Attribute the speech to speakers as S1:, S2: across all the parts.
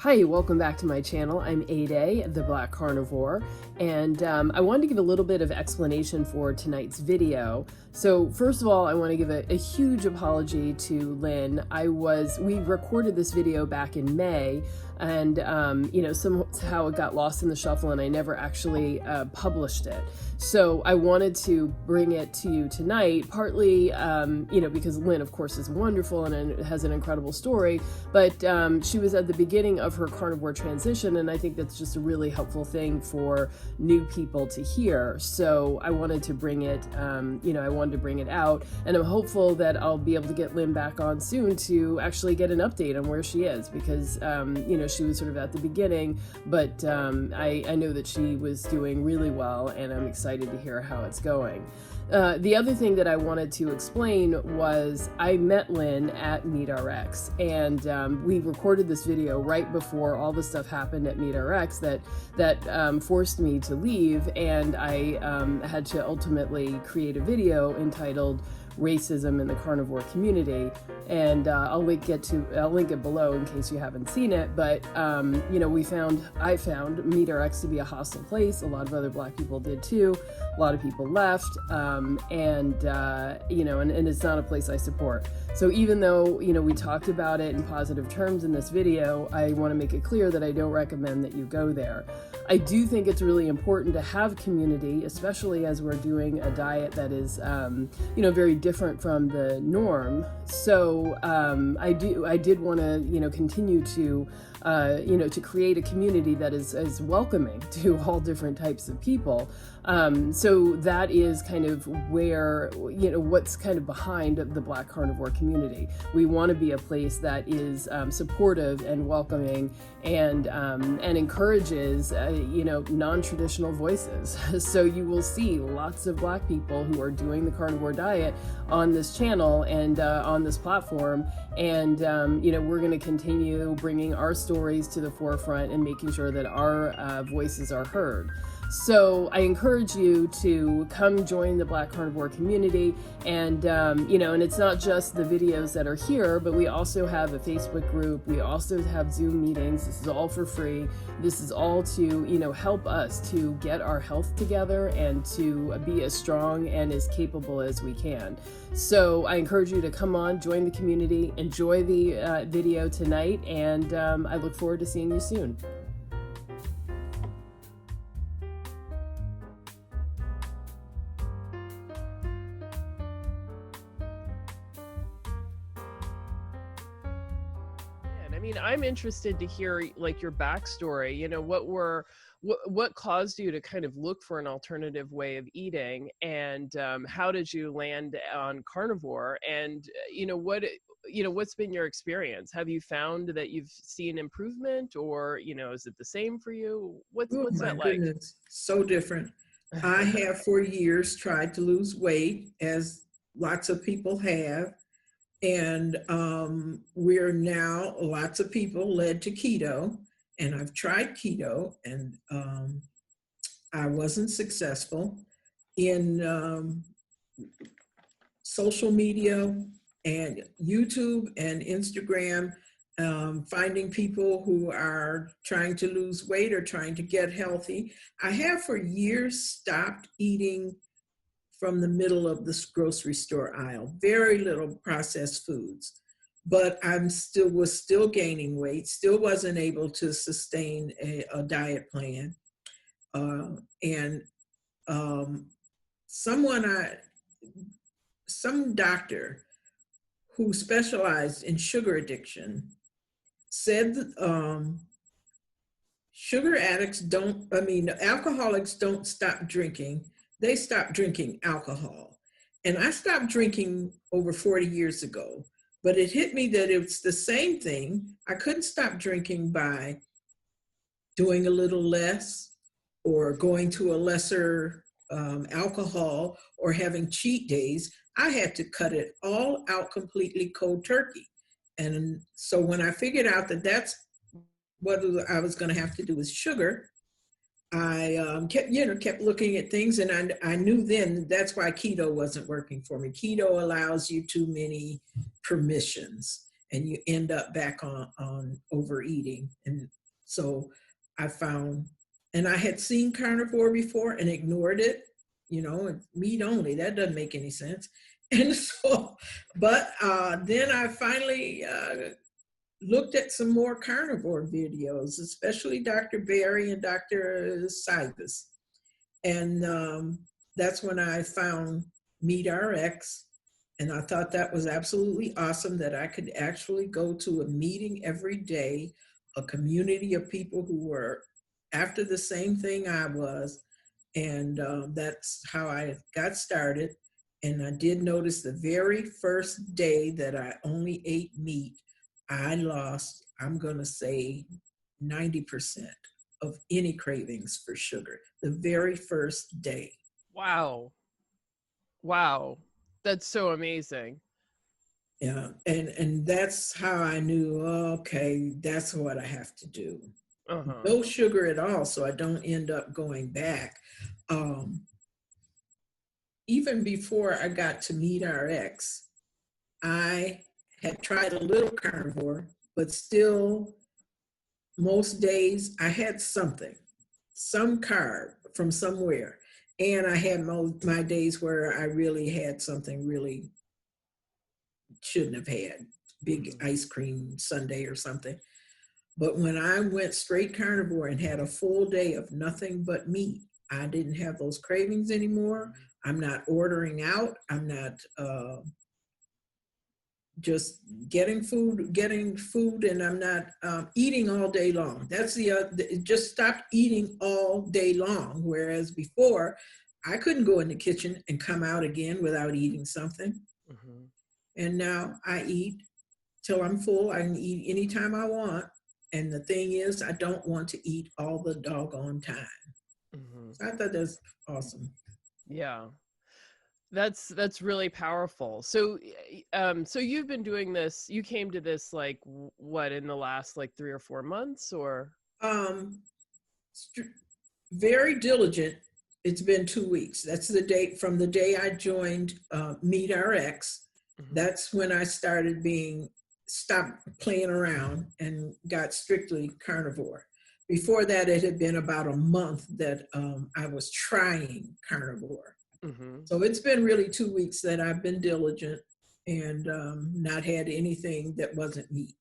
S1: Hi, welcome back to my channel. I'm Ade, the Black Carnivore, and I wanted to give a little bit of explanation for tonight's video. So first of all, I want to give a huge apology to Lynn. We recorded this video back in May, and somehow it got lost in the shuffle and I never actually published it. So I wanted to bring it to you tonight, partly, because Lynn, of course, is wonderful and has an incredible story, but she was at the beginning of her carnivore transition, and I think that's just a really helpful thing for new people to hear. So I wanted to bring it, out, and I'm hopeful that I'll be able to get Lynn back on soon to actually get an update on where she is, because, she was sort of at the beginning, but I know that she was doing really well, and I'm excited to hear how it's going. The other thing that I wanted to explain was I met Lynn at MeatRx, and we recorded this video right before all the stuff happened at MeatRx that forced me to leave, and I had to ultimately create a video entitled Racism in the Carnivore Community, and I'll link it below in case you haven't seen it. But I found MeatRx to be a hostile place. A lot of other Black people did too. A lot of people left, and it's not a place I support. So even though we talked about it in positive terms in this video, I want to make it clear that I don't recommend that you go there. I do think it's really important to have community, especially as we're doing a diet that is, very different from the norm. So I did want to, continue to, to create a community that is welcoming to all different types of people. So that is kind of where, what's kind of behind the Black Carnivore community. We want to be a place that is supportive and welcoming and encourages, non-traditional voices. So you will see lots of Black people who are doing the carnivore diet on this channel and on this platform. And, we're going to continue bringing our stories to the forefront and making sure that our voices are heard. So I encourage you to come join the Black Carnivore community, and and it's not just the videos that are here, but we also have a Facebook group. We also have Zoom meetings. This is all for free. This is all to help us to get our health together and to be as strong and as capable as we can. So I encourage you to come on, join the community, enjoy the video tonight, and I look forward to seeing you soon. I'm interested to hear your backstory. What caused you to kind of look for an alternative way of eating, and how did you land on carnivore? And what's been your experience? Have you found that you've seen improvement, or is it the same for you? What's that like?
S2: Goodness, so different. I have for years tried to lose weight, as lots of people have. And we're now, lots of people led to keto, and I've tried keto, and I wasn't successful in social media and YouTube and Instagram, finding people who are trying to lose weight or trying to get healthy. I have for years stopped eating from the middle of the grocery store aisle, very little processed foods, but was still gaining weight, still wasn't able to sustain a diet plan. Some doctor who specialized in sugar addiction said that alcoholics don't stop drinking. They stopped drinking alcohol. And I stopped drinking over 40 years ago, but it hit me that it's the same thing. I couldn't stop drinking by doing a little less, or going to a lesser alcohol, or having cheat days. I had to cut it all out completely, cold turkey. And so when I figured out that that's what I was going to have to do with sugar, I kept looking at things, and I knew then that's why keto wasn't working for me. Keto allows you too many permissions. and you end up back on overeating. And so I found, and I had seen carnivore before and ignored it, meat only, that doesn't make any sense. And so, but then I finally looked at some more carnivore videos, especially Dr. Berry and Dr. Sivas. And that's when I found MeatRx. And I thought that was absolutely awesome that I could actually go to a meeting every day, a community of people who were after the same thing I was. And that's how I got started. And I did notice the very first day that I only ate meat, I lost, I'm going to say 90% of any cravings for sugar the very first day.
S1: Wow. Wow. That's so amazing.
S2: Yeah. And that's how I knew, okay, that's what I have to do.
S1: Uh-huh.
S2: No sugar at all, so I don't end up going back. Even before I got to MeatRx, I had tried a little carnivore, but still most days I had something, some carb from somewhere. And I had my days where I really had something really shouldn't have had, big ice cream sundae or something. But when I went straight carnivore and had a full day of nothing but meat, I didn't have those cravings anymore. I'm not ordering out. I'm not just getting food, and I'm not eating all day long. That's just stopped eating all day long. Whereas before, I couldn't go in the kitchen and come out again without eating something.
S1: Mm-hmm.
S2: And now I eat till I'm full. I can eat anytime I want. And the thing is, I don't want to eat all the doggone time.
S1: Mm-hmm.
S2: So I thought that's awesome.
S1: Yeah. That's really powerful. So so you've been doing this, you came to this like what, in the last like 3 or 4 months, or?
S2: Um, Very diligent. It's been 2 weeks. That's the date from the day I joined MeatRx.
S1: Mm-hmm.
S2: That's when I started stopped playing around and got strictly carnivore. Before that, it had been about a month that I was trying carnivore.
S1: Mm-hmm.
S2: So it's been really 2 weeks that I've been diligent and not had anything that wasn't meat.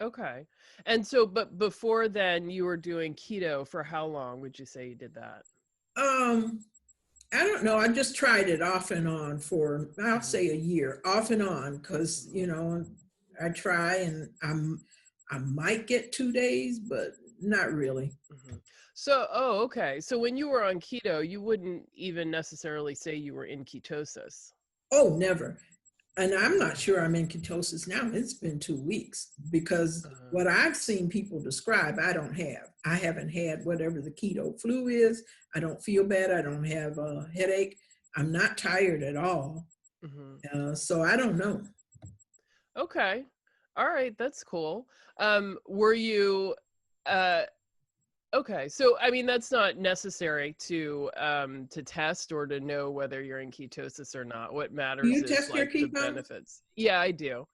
S1: Okay. And so, but before then you were doing keto for how long would you say you did that?
S2: Um, I don't know. I just tried it off and on for, I'll
S1: Mm-hmm.
S2: say, a year, off and on, because I try and I might get 2 days, but not really.
S1: Mm-hmm. So, oh, okay. So when you were on keto, you wouldn't even necessarily say you were in ketosis.
S2: Oh, never. And I'm not sure I'm in ketosis now. It's been 2 weeks because
S1: Uh,
S2: what I've seen people describe, I don't have. I haven't had whatever the keto flu is. I don't feel bad. I don't have a headache. I'm not tired at all.
S1: mm-hmm.
S2: So I don't know.
S1: Okay. All right, that's cool. Were you uh okay, so I mean that's not necessary to test or to know whether you're in ketosis or not. What
S2: Do
S1: matters
S2: you
S1: is
S2: test your
S1: like the
S2: ketone
S1: benefits. Yeah, I do.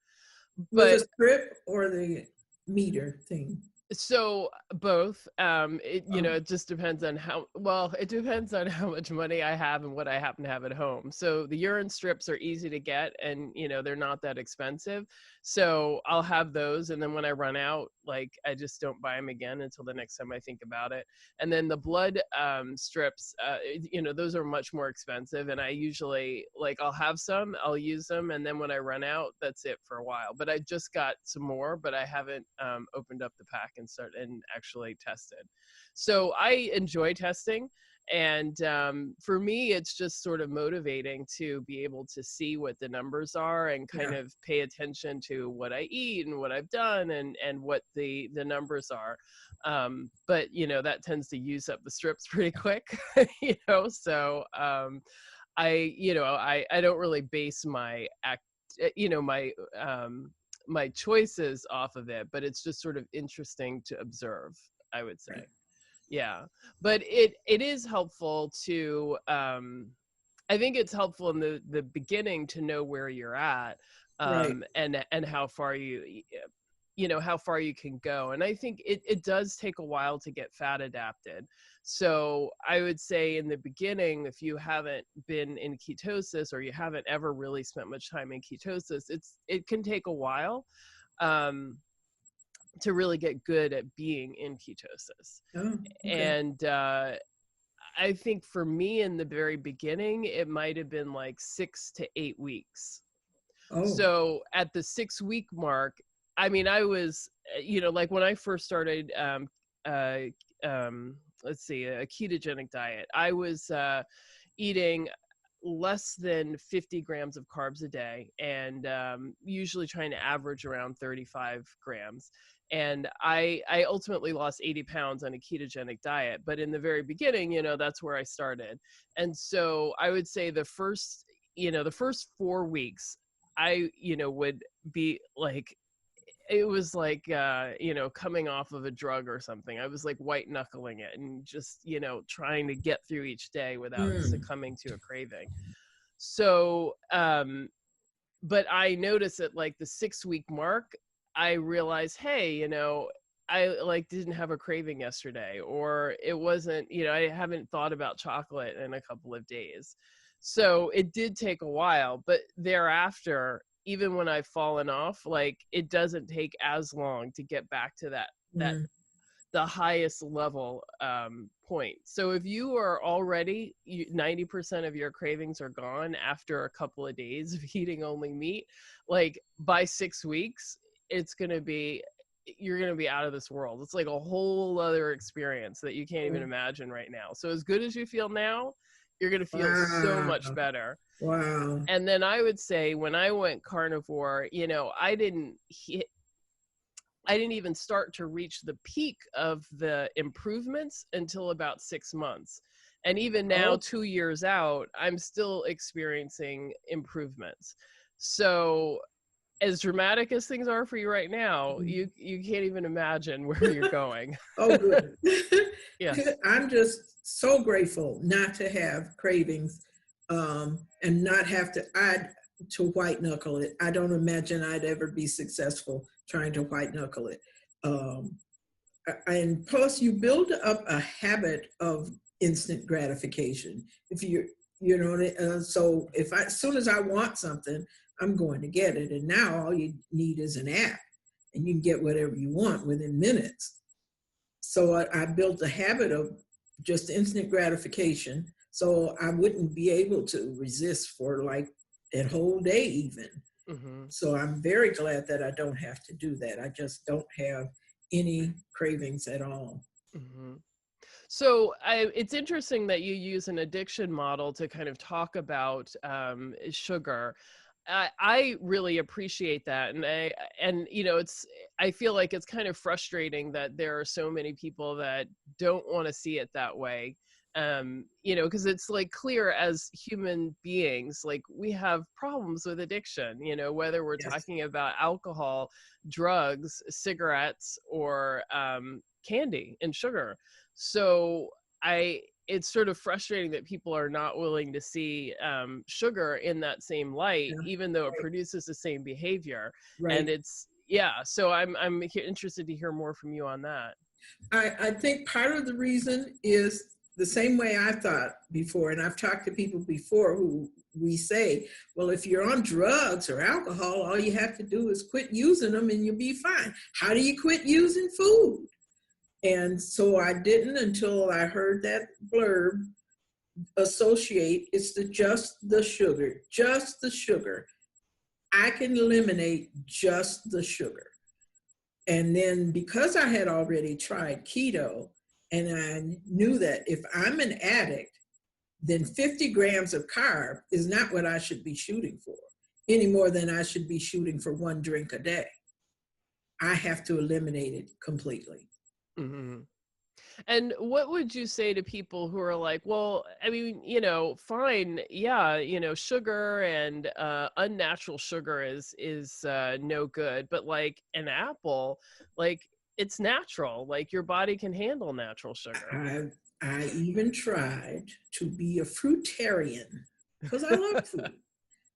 S2: with a
S1: But
S2: strip or the meter thing?
S1: so both,
S2: Oh,
S1: it just depends on it depends on how much money I have and what I happen to have at home. So the urine strips are easy to get, and they're not that expensive. So I'll have those, and then when I run out, like, I just don't buy them again until the next time I think about it. And then the blood strips, those are much more expensive, and I usually, like, I'll have some, I'll use them, and then when I run out, that's it for a while. But I just got some more, but I haven't opened up the pack and actually tested. So I enjoy testing, and for me it's just sort of motivating to be able to see what the numbers are and kind
S2: yeah.
S1: of pay attention to what I eat and what I've done and what the numbers are. But that tends to use up the strips pretty quick. So I don't really base my my choices off of it, but it's just sort of interesting to observe, I would say.
S2: Right.
S1: Yeah. But it is helpful to I think it's helpful in the beginning to know where you're at.
S2: Right.
S1: and how far how far you can go. And I think it does take a while to get fat adapted. So I would say in the beginning, if you haven't been in ketosis or you haven't ever really spent much time in ketosis, it can take a while to really get good at being in ketosis.
S2: Oh, okay.
S1: And I think for me in the very beginning, it might have been like 6 to 8 weeks.
S2: Oh,
S1: So at the 6 week mark, I mean, I was, like when I first started, uh, let's see, a ketogenic diet, I was eating less than 50 grams of carbs a day, and usually trying to average around 35 grams. And I ultimately lost 80 pounds on a ketogenic diet. But in the very beginning, that's where I started. And so I would say the first 4 weeks, I, would be like, it was like, coming off of a drug or something. I was like white knuckling it and just, trying to get through each day without
S2: mm,
S1: succumbing to a craving. So, but I noticed at like the 6 week mark, I realized, hey, I like didn't have a craving yesterday, or it wasn't, I haven't thought about chocolate in a couple of days. So it did take a while, but thereafter, even when I've fallen off, like it doesn't take as long to get back to that
S2: mm.
S1: the highest level point. So if you are already 90% of your cravings are gone after a couple of days of eating only meat, like by 6 weeks, you're going to be out of this world. It's like a whole other experience that you can't even imagine right now. So as good as you feel now, you're going to feel so
S2: Wow.
S1: much better.
S2: Wow.
S1: And then I would say when I went carnivore, I didn't even start to reach the peak of the improvements until about 6 months. And even now,
S2: Oh,
S1: 2 years out, I'm still experiencing improvements. So as dramatic as things are for you right now,
S2: mm.
S1: you can't even imagine where you're going.
S2: Oh, good.
S1: Yes.
S2: I'm just so grateful not to have cravings, and not have to add to white knuckle it. I don't imagine I'd ever be successful trying to white knuckle it. Um, and plus, you build up a habit of instant gratification. If so if as soon as I want something, I'm going to get it. And now all you need is an app, and you can get whatever you want within minutes. So I built a habit of just instant gratification. So I wouldn't be able to resist for like a whole day even.
S1: Hmm.
S2: So I'm very glad that I don't have to do that. I just don't have any cravings at all.
S1: Hmm. So it's interesting that you use an addiction model to kind of talk about sugar. I really appreciate that, I feel like it's kind of frustrating that there are so many people that don't want to see it that way. Because it's like clear as human beings, like we have problems with addiction. Whether we're
S2: Yes.
S1: talking about alcohol, drugs, cigarettes, or candy and sugar. So it's sort of frustrating that people are not willing to see sugar in that same light,
S2: Yeah.
S1: even though it
S2: Right.
S1: produces the same behavior. And
S2: Right.
S1: so I'm interested to hear more from you on that.
S2: I think part of the reason is the same way I thought before, and I've talked to people before who we say, well, if you're on drugs or alcohol, all you have to do is quit using them and you'll be fine. How do you quit using food? And so I didn't until I heard that blurb associate just the sugar, just the sugar. I can eliminate just the sugar. And then because I had already tried keto and I knew that if I'm an addict, then 50 grams of carb is not what I should be shooting for any more than I should be shooting for one drink a day. I have to eliminate it completely.
S1: Hmm. And what would you say to people who are like, well, I mean, fine, yeah, sugar and unnatural sugar is no good, but like an apple, like it's natural, like your body can handle natural sugar.
S2: I, I even tried to be a fruitarian because I love food.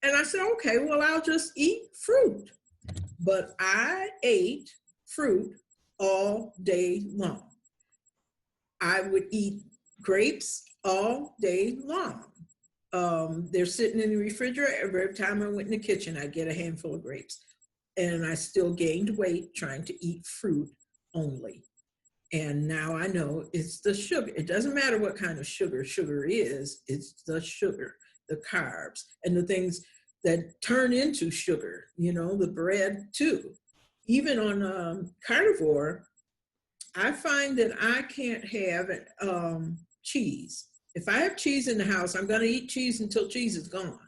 S2: And I said, okay, well, I'll just eat fruit. But I ate fruit all day long. I would eat grapes all day long. They're sitting in the refrigerator. Every time I went in the kitchen, I'd get a handful of grapes. And I still gained weight trying to eat fruit only. And now I know it's the sugar. It doesn't matter what kind of sugar is, it's the sugar, the carbs, and the things that turn into sugar, the bread too. Even on carnivore, I find that I can't have cheese. If I have cheese in the house, I'm going to eat cheese until cheese is gone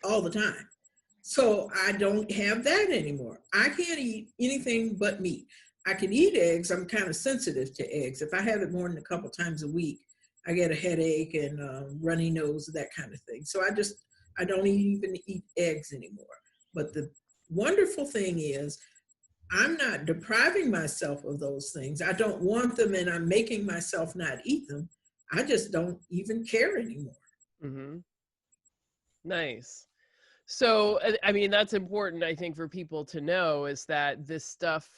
S2: all the time. So I don't have that anymore. I can't eat anything but meat. I can eat eggs. I'm kind of sensitive to eggs. If I have it more than a couple times a week, I get a headache and runny nose, that kind of thing. So I don't even eat eggs anymore. But the wonderful thing is, I'm not depriving myself of those things. I don't want them, and I'm making myself not eat them. I just don't even care anymore.
S1: Mm-hmm. Nice. So, I mean, that's important, I think, for people to know, is that this stuff,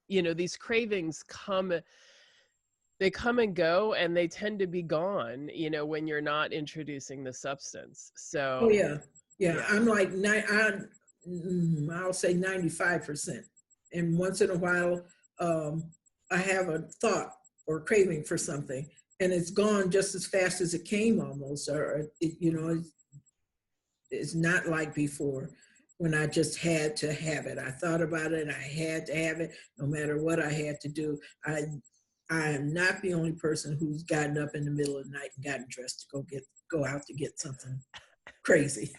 S1: these cravings they come and go, and they tend to be gone, when you're not introducing the substance. So,
S2: oh yeah. I'm like, I'll say 95%. And once in a while, I have a thought or craving for something, and it's gone just as fast as it came almost, or it's not like before when I just had to have it. I thought about it, I had to have it no matter what I had to do. I am not the only person who's gotten up in the middle of the night and gotten dressed to go out to get something crazy.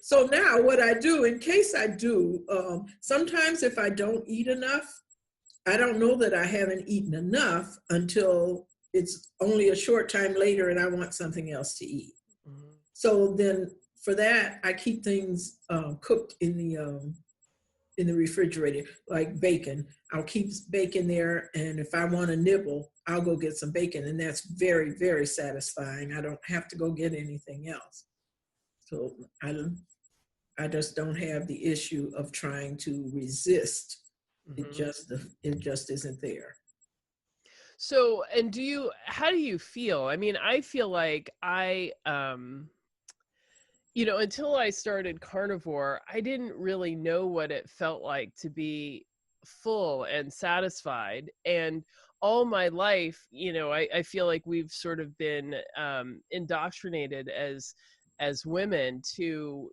S2: So now what I do, in case I do, sometimes if I don't eat enough, I don't know that I haven't eaten enough until it's only a short time later and I want something else to eat. Mm-hmm. So then for that, I keep things cooked in the refrigerator, like bacon. I'll keep bacon there, and if I want a nibble, I'll go get some bacon, and that's very, very satisfying. I don't have to go get anything else. So I just don't have the issue of trying to resist. Mm-hmm. It just isn't there.
S1: So, and how do you feel? I mean, I feel like until I started carnivore, I didn't really know what it felt like to be full and satisfied. And all my life, I feel like we've sort of been indoctrinated as women to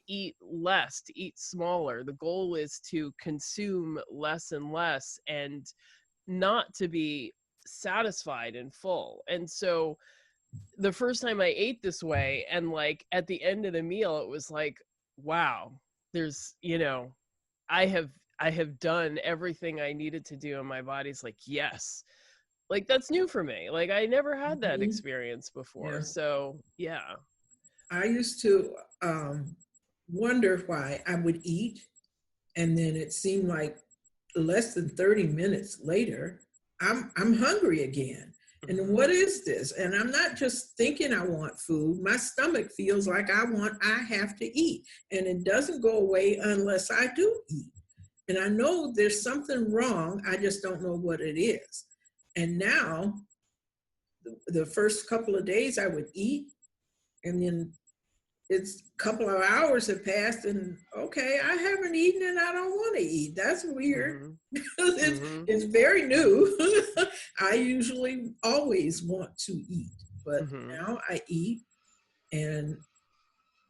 S1: eat less, to eat smaller. The goal is to consume less and less, and not to be satisfied and full. And so the first time I ate this way, and like at the end of the meal, it was like, wow, there's, I have done everything I needed to do, and my body's like, yes. Like, that's new for me. Like, I never had that experience before. Yeah. So yeah.
S2: I used to wonder why I would eat, and then it seemed like less than 30 minutes later, I'm hungry again. And what is this? And I'm not just thinking I want food. My stomach feels like I have to eat. And it doesn't go away unless I do eat. And I know there's something wrong. I just don't know what it is. And now, the first couple of days I would eat, and then it's a couple of hours have passed, and okay, I haven't eaten and I don't want to eat. That's weird. Mm-hmm. It's very new. I usually always want to eat, but now I eat. And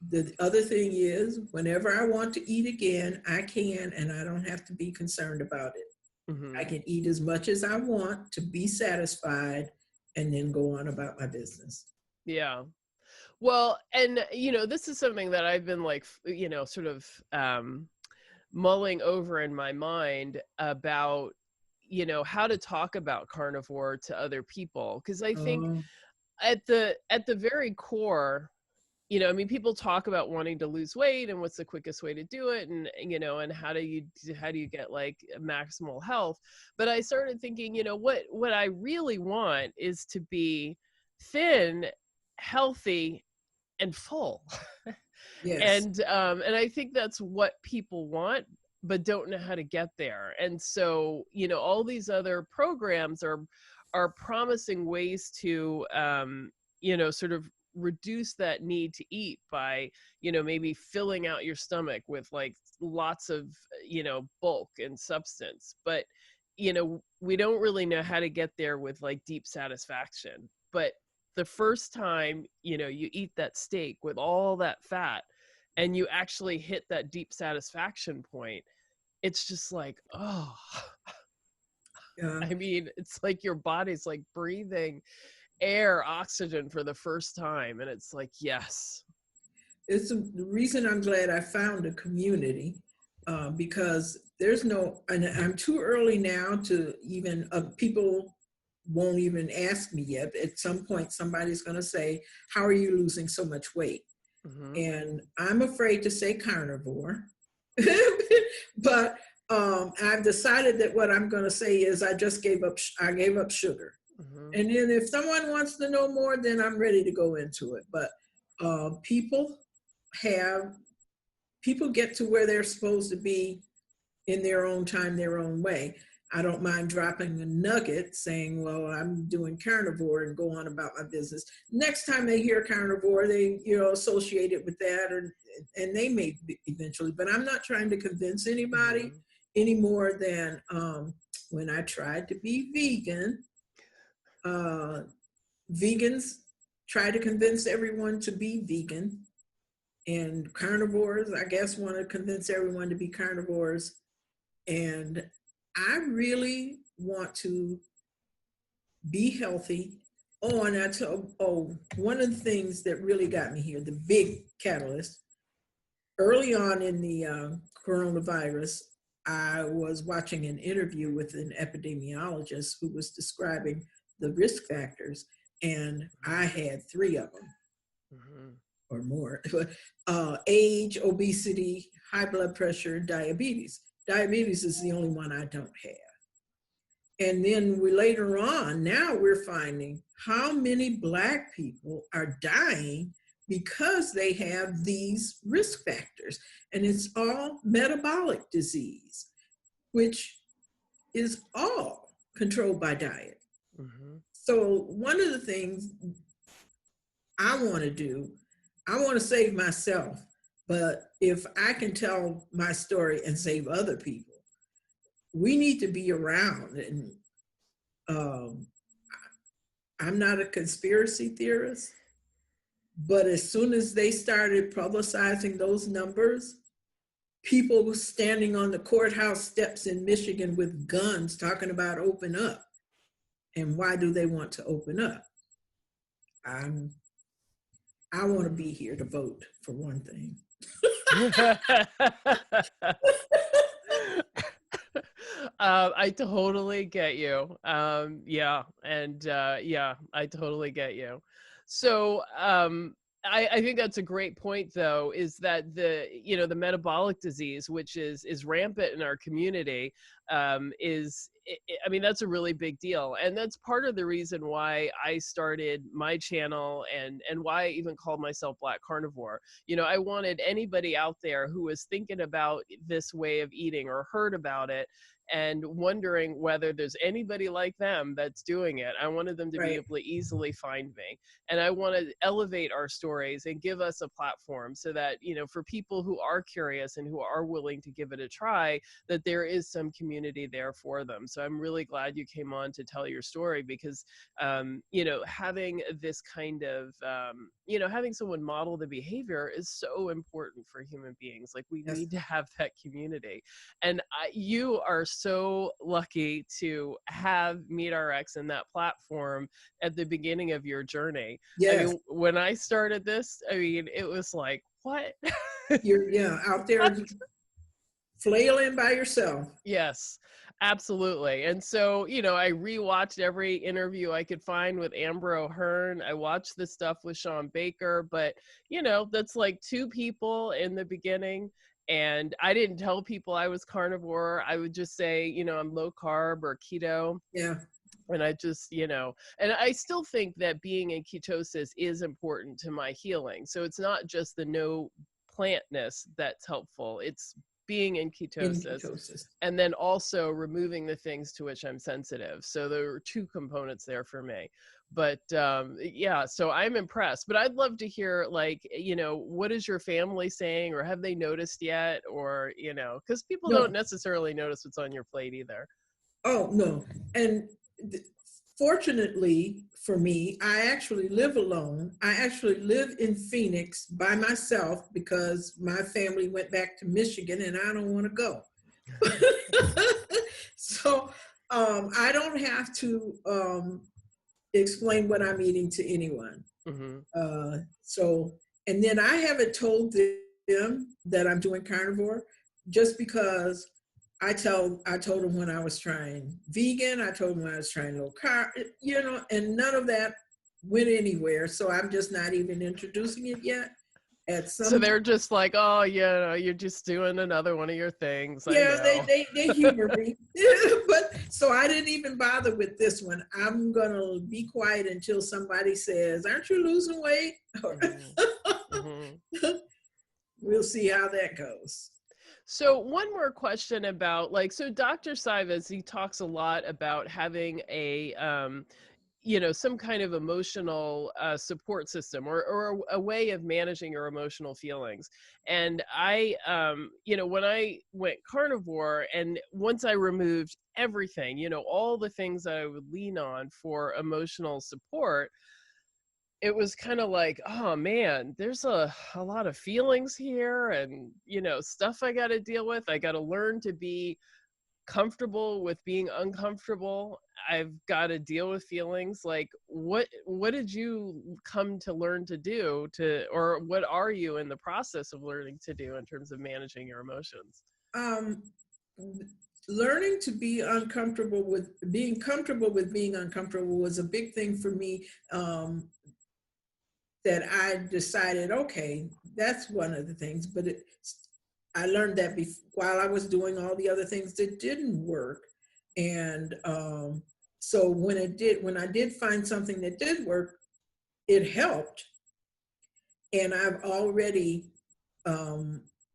S2: the other thing is, whenever I want to eat again, I can, and I don't have to be concerned about it. Mm-hmm. I can eat as much as I want to be satisfied, and then go on about my business.
S1: Yeah. Well, and, this is something that I've been like, sort of mulling over in my mind about, how to talk about carnivore to other people. Because I think at the very core, people talk about wanting to lose weight and what's the quickest way to do it, and and how do you get like maximal health. But I started thinking, what I really want is to be thin, healthy, and full.
S2: Yes.
S1: And I think that's what people want, but don't know how to get there. And so, all these other programs are promising ways to, sort of reduce that need to eat by, maybe filling out your stomach with like lots of, bulk and substance. But, we don't really know how to get there with like deep satisfaction. But the first time, you eat that steak with all that fat and you actually hit that deep satisfaction point, it's just like, oh,
S2: Yeah.
S1: I mean, it's like your body's like breathing air, oxygen for the first time. And it's like, yes.
S2: It's the reason I'm glad I found a community, because there's no, and I'm too early now to even, people won't even ask me yet. At some point, somebody's going to say, how are you losing so much weight?
S1: Mm-hmm.
S2: And I'm afraid to say carnivore, but I've decided that what I'm going to say is I gave up sugar.
S1: Mm-hmm.
S2: And then if someone wants to know more, then I'm ready to go into it. But people get to where they're supposed to be in their own time, their own way. I don't mind dropping a nugget saying, well, I'm doing carnivore, and go on about my business. Next time they hear carnivore, they, associate it with that, and they may eventually, but I'm not trying to convince anybody
S1: Mm-hmm.
S2: any more than when I tried to be vegan, vegans try to convince everyone to be vegan, and carnivores, I guess, want to convince everyone to be carnivores. And I really want to be healthy. Oh, and one of the things that really got me here, the big catalyst, early on in the coronavirus, I was watching an interview with an epidemiologist who was describing the risk factors, and I had 3 of them. Mm-hmm. Or more. Age, obesity, high blood pressure, diabetes. Diabetes is the only one I don't have. And then later on, now we're finding how many Black people are dying because they have these risk factors. And it's all metabolic disease, which is all controlled by diet. Mm-hmm. So one of the things I want to do, I want to save myself, but if I can tell my story and save other people, we need to be around. And I'm not a conspiracy theorist, but as soon as they started publicizing those numbers, people were standing on the courthouse steps in Michigan with guns talking about open up. And why do they want to open up? I want to be here to vote, for one thing.
S1: I totally get you. Yeah. And yeah, I totally get you. So I think that's a great point, though, is that the metabolic disease, which is rampant in our community, I mean, that's a really big deal. And that's part of the reason why I started my channel and why I even called myself Black Carnivore. I wanted anybody out there who was thinking about this way of eating or heard about it and wondering whether there's anybody like them that's doing it. I wanted them to be able to easily find me. And I want to elevate our stories and give us a platform so that, for people who are curious and who are willing to give it a try, that there is some community there for them. So I'm really glad you came on to tell your story, because, having this kind of, having someone model the behavior is so important for human beings. Like, we need to have that community. And you are so lucky to have MeatRx and that platform at the beginning of your journey.
S2: Yes.
S1: I mean, when I started this, I mean, it was like, what?
S2: You're out there flailing by yourself.
S1: Yes, absolutely. And so, I rewatched every interview I could find with Amber O'Hearn. I watched the stuff with Sean Baker, but, that's like 2 people in the beginning. And I didn't tell people I was carnivore. I would just say, I'm low carb or keto.
S2: Yeah.
S1: And I just, and I still think that being in ketosis is important to my healing. So it's not just the no plantness that's helpful. It's being in
S2: In
S1: ketosis
S2: ketosis.
S1: and then also removing the things to which I'm sensitive. So there are two components there for me. But yeah, so I'm impressed. But I'd love to hear, like, what is your family saying, or have they noticed yet? Or, because people don't
S2: No.
S1: necessarily notice what's on your plate either.
S2: Oh, no. And fortunately for me, I actually live alone. I actually live in Phoenix by myself because my family went back to Michigan and I don't want to go. So I don't have to explain what I'm eating to anyone. So, and then I haven't told them that I'm doing carnivore just because I told them when I was trying vegan, I told them when I was trying low carb, and none of that went anywhere. So I'm just not even introducing it yet.
S1: So they're just like, oh, yeah, you're just doing another one of your things.
S2: Yeah,
S1: I know.
S2: they humor me. But so I didn't even bother with this one. I'm gonna be quiet until somebody says, "Aren't you losing weight?" We'll see how that goes.
S1: So one more question about, like, so Dr. Sivas, he talks a lot about having a some kind of emotional support system, or a way of managing your emotional feelings. And I, when I went carnivore, and once I removed everything, all the things that I would lean on for emotional support, it was kind of like, oh man, there's a lot of feelings here, and, stuff I got to deal with. I got to learn to be comfortable with being uncomfortable. I've got to deal with feelings. Like, what did you come to learn to do or what are you in the process of learning to do in terms of managing your emotions?
S2: Learning to be uncomfortable with being comfortable with being uncomfortable was a big thing for me. That I decided, okay, that's one of the things, but I learned that while I was doing all the other things that didn't work. And so when I did find something that did work, it helped. And I've already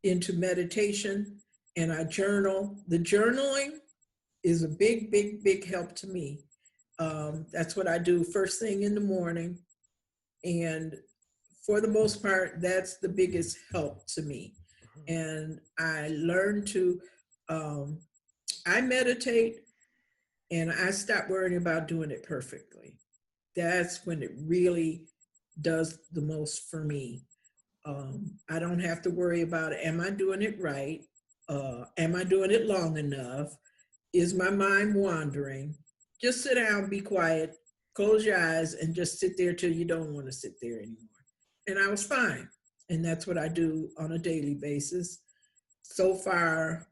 S2: into meditation, and I journal. The journaling is a big, big, big help to me. That's what I do first thing in the morning. And for the most part, that's the biggest help to me. And I learned to, I meditate, and I stop worrying about doing it perfectly. That's when it really does the most for me. I don't have to worry about, am I doing it right? Am I doing it long enough? Is my mind wandering? Just sit down, be quiet, close your eyes, and just sit there till you don't want to sit there anymore. And I was fine. And that's what I do on a daily basis. So far,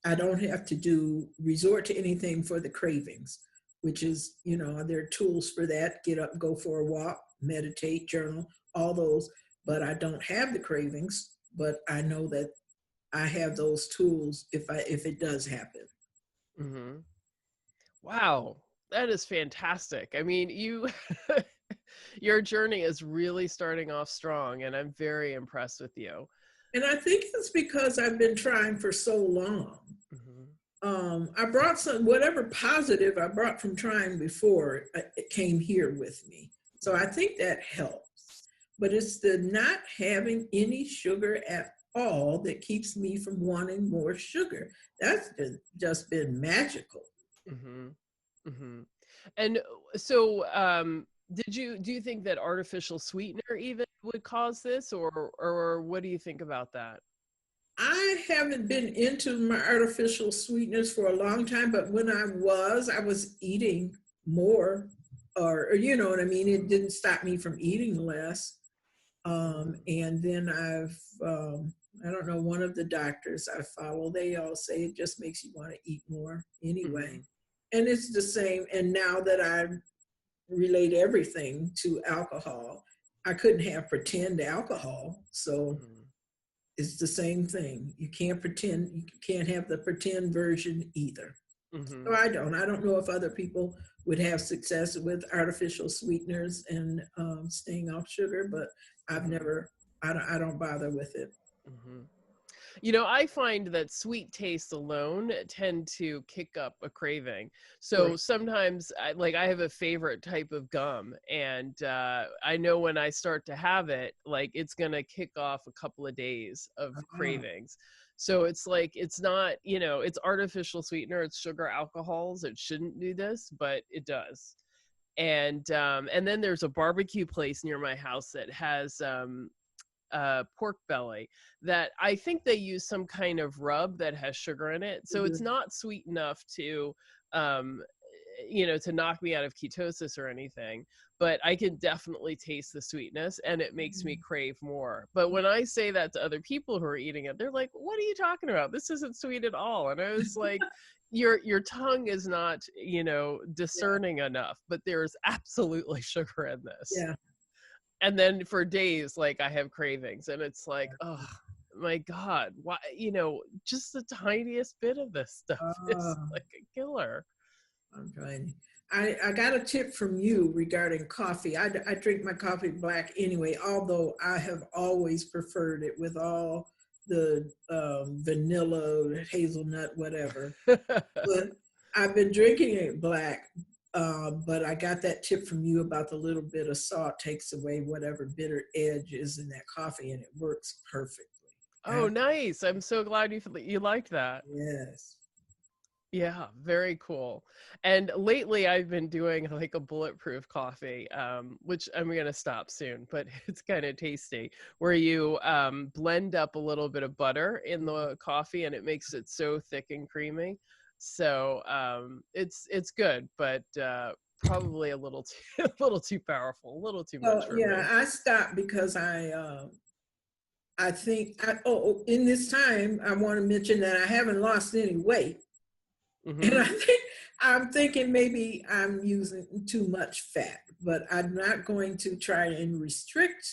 S2: I don't have to resort to anything for the cravings, which is, there are tools for that. Get up, go for a walk, meditate, journal, all those. But I don't have the cravings, but I know that I have those tools if it does happen.
S1: Mm-hmm. Wow, that is fantastic. I mean, your journey is really starting off strong, and I'm very impressed with you.
S2: And I think it's because I've been trying for so long. I brought whatever positive I brought from trying before, it came here with me. So I think that helps. But it's the not having any sugar at all that keeps me from wanting more sugar. That's just been magical.
S1: And so, do you think that artificial sweetener even would cause this, or what do you think about that?
S2: I haven't been into my artificial sweeteners for a long time, but when I was eating more, or you know what I mean? It didn't stop me from eating less. And then I don't know, one of the doctors I follow, they all say it just makes you want to eat more anyway. And it's the same. And now that I relate everything to alcohol, I couldn't have pretend alcohol. So it's the same thing. You can't pretend, you can't have the pretend version either.
S1: Mm-hmm.
S2: So I don't know if other people would have success with artificial sweeteners and staying off sugar, but I've
S1: Mm-hmm.
S2: never, I don't bother with it.
S1: Mm-hmm. I find that sweet tastes alone tend to kick up a craving. So
S2: Right.
S1: sometimes, I have a favorite type of gum, and I know when I start to have it, like it's gonna kick off a couple of days of
S2: Ah,
S1: cravings. So it's like it's not, it's artificial sweetener, it's sugar alcohols. It shouldn't do this, but it does. And then there's a barbecue place near my house that has pork belly that I think they use some kind of rub that has sugar in it. So it's
S2: mhm.
S1: not sweet enough to, um, to knock me out of ketosis or anything, but I can definitely taste the sweetness and it makes me crave more. But when I say that to other people who are eating it, they're like, what are you talking about? This isn't sweet at all. And I was like, your tongue is not,
S2: Yeah,
S1: discerning enough, but there's absolutely sugar in this.
S2: yeah.
S1: And then for days, like, I have cravings and it's like, oh my God, why, just the tiniest bit of this stuff is
S2: Ah,
S1: like a killer.
S2: I'm trying. I got a tip from you regarding coffee. I drink my coffee black anyway, although I have always preferred it with all the vanilla, hazelnut, whatever. But I've been drinking it black. But I got that tip from you about the little bit of salt takes away whatever bitter edge is in that coffee, and it works perfectly.
S1: Oh, nice. I'm so glad you liked that.
S2: Yes.
S1: Yeah, very cool. And lately I've been doing like a bulletproof coffee, which I'm gonna stop soon, but it's kind of tasty, where you blend up a little bit of butter in the coffee and it makes it so thick and creamy. So it's good, but probably a little too a little too powerful, a little too much
S2: So
S1: for
S2: yeah,
S1: me.
S2: I stopped because I think in this time I want to mention that I haven't lost any weight, and
S1: Mm-hmm.
S2: I'm thinking maybe I'm using too much fat, but I'm not going to try and restrict.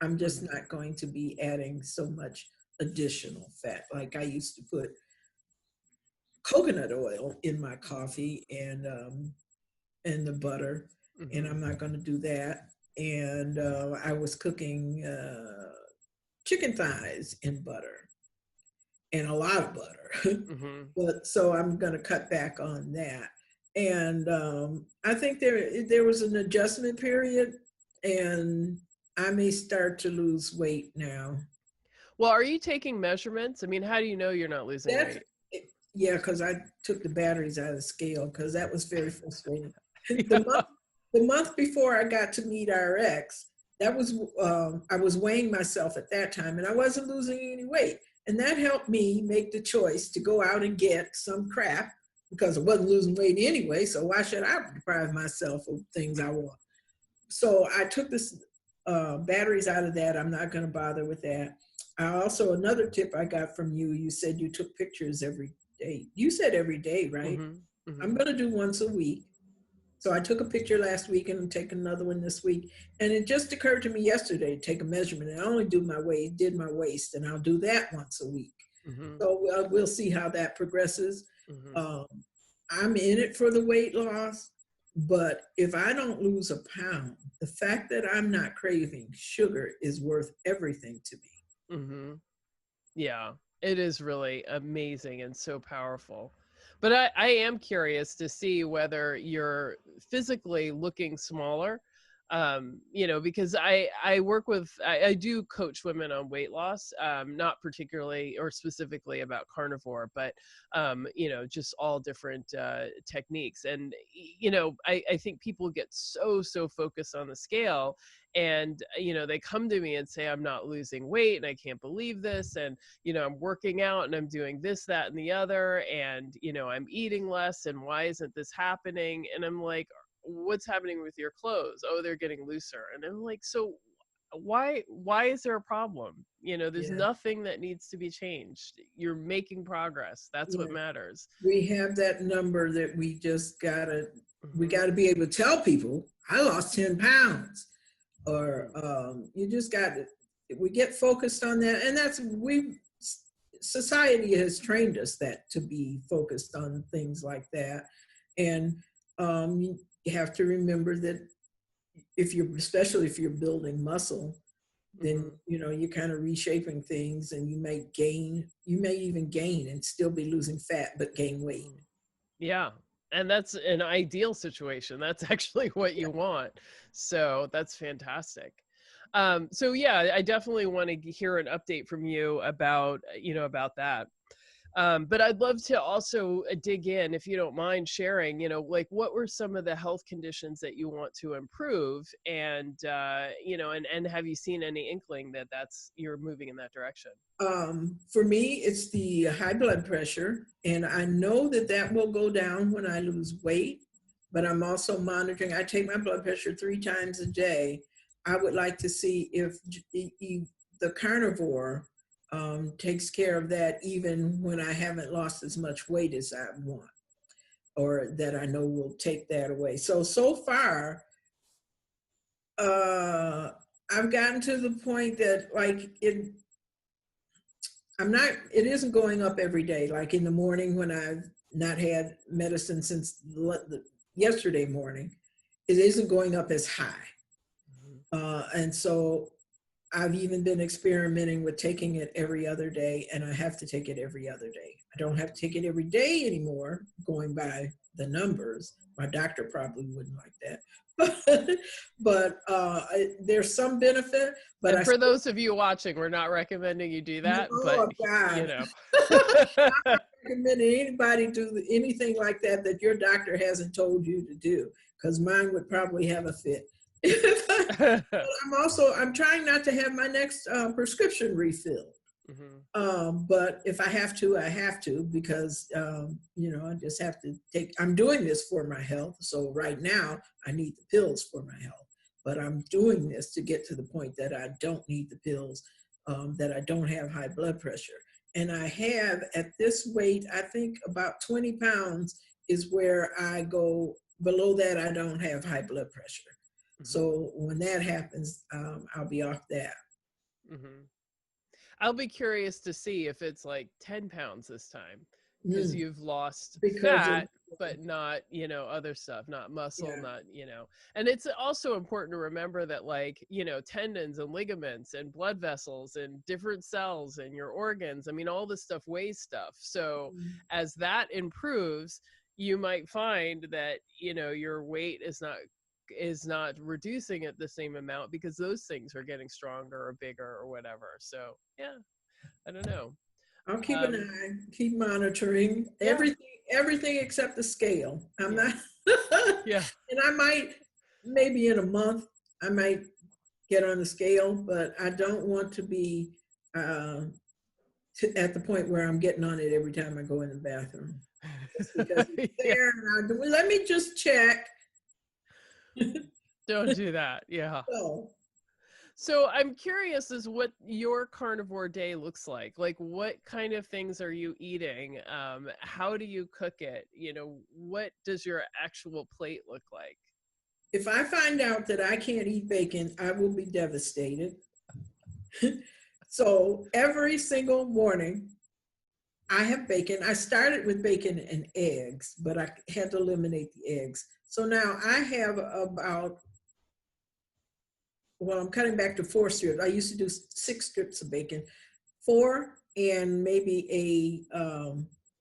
S2: I'm just
S1: Mm-hmm.
S2: not going to be adding so much additional fat like I used to put coconut oil in my coffee and the butter, and
S1: Mm-hmm.
S2: I'm not going to do that. And I was cooking chicken thighs in butter and a lot of butter.
S1: Mm-hmm.
S2: But so I'm going to cut back on that. And I think there was an adjustment period, and I may start to lose weight now.
S1: Well, are you taking measurements? I mean, how do you know you're not losing
S2: That's
S1: weight?
S2: yeah, because I took the batteries out of the scale because that was very frustrating. The
S1: Yeah.
S2: month the month before I got to MeatRx, that was I was weighing myself at that time, and I wasn't losing any weight, and that helped me make the choice to go out and get some crap because I wasn't losing weight anyway. So why should I deprive myself of things I want? So I took this batteries out of that. I'm not going to bother with that. I also another tip I got from you. You said you took pictures every day. You said every day, right?
S1: Mm-hmm.
S2: I'm
S1: Mm-hmm.
S2: going to do once a week. So I took a picture last week and I'm taking another one this week. And it just occurred to me yesterday to take a measurement. And I only do my waist, did my waist, and I'll do that once a week.
S1: Mm-hmm.
S2: So we'll see how that progresses.
S1: Mm-hmm.
S2: Um, I'm in it for the weight loss, but if I don't lose a pound, the fact that I'm not craving sugar is worth everything to me.
S1: Mm-hmm. Yeah, it is really amazing and so powerful. But I am curious to see whether you're physically looking smaller. Because I work with, I do coach women on weight loss, not particularly or specifically about carnivore, but, just all different techniques. And, I think people get so focused on the scale and, they come to me and say, I'm not losing weight and I can't believe this. And I'm working out and I'm doing this, that, and the other, and, I'm eating less, and why isn't this happening? And I'm like, what's happening with your clothes? Oh, they're getting looser. And I'm like, so why is there a problem? There's
S2: Yeah,
S1: nothing that needs to be changed. You're making progress. That's what
S2: yeah.
S1: matters.
S2: We have that number that we
S1: Hmm.
S2: gotta be able to tell people I lost 10 pounds, or you just got to, we get focused on that, and that's we society has trained us that to be focused on things like that. And you have to remember that especially if you're building muscle, then you're kind of reshaping things, and you may even gain and still be losing fat but gain weight.
S1: Yeah. And that's an ideal situation. That's actually what you want. So that's fantastic. So yeah, I definitely want to hear an update from you about, about that. But I'd love to also dig in, if you don't mind sharing, like what were some of the health conditions that you want to improve, and and have you seen any inkling that you're moving in that direction?
S2: For me, it's the high blood pressure, and I know that will go down when I lose weight, but I'm also monitoring. I take my blood pressure 3 times a day. I would like to see if the carnivore takes care of that, even when I haven't lost as much weight as I want, or that I know will take that away. So far, I've gotten to the point that it isn't going up every day. Like in the morning when I've not had medicine since yesterday morning, it isn't going up as high. And so I've even been experimenting with taking it every other day, and I have to take it every other day. I don't have to take it every day anymore, going by the numbers. My doctor probably wouldn't like that. but there's some benefit. But
S1: and for those of you watching, we're not recommending you do that,
S2: oh,
S1: but
S2: God. I'm not recommending anybody do anything like that your doctor hasn't told you to do, because mine would probably have a fit. I'm trying not to have my next prescription refilled. But if I have to, I have to, because I just have to I'm doing this for my health. So right now I need the pills for my health, but I'm doing this to get to the point that I don't need the pills, that I don't have high blood pressure. And I have, at this weight, I think about 20 pounds is where I go. Below that, I don't have high blood pressure. So when that happens, I'll be off that.
S1: I'll be curious to see if it's like 10 pounds this time, because you've lost fat, but not, other stuff, not muscle, not, and it's also important to remember that, like, tendons and ligaments and blood vessels and different cells and your organs, I mean, all this stuff weighs stuff. So as that improves, you might find that, your weight is not reducing at the same amount, because those things are getting stronger or bigger or whatever. So yeah, I don't know.
S2: I'll keep an eye, keep monitoring everything except the scale. I'm not.
S1: Yeah.
S2: And I might, maybe in a month, I might get on the scale, but I don't want to be at the point where I'm getting on it every time I go in the bathroom. Because it's there, and let me just check.
S1: Don't do that. Yeah. So I'm curious as what your carnivore day looks like. Like, what kind of things are you eating? How do you cook it? What does your actual plate look like?
S2: If I find out that I can't eat bacon, I will be devastated. So every single morning, I have bacon. I started with bacon and eggs, but I had to eliminate the eggs. So now I have I'm cutting back to 4 strips. I used to do 6 strips of bacon, 4, and maybe a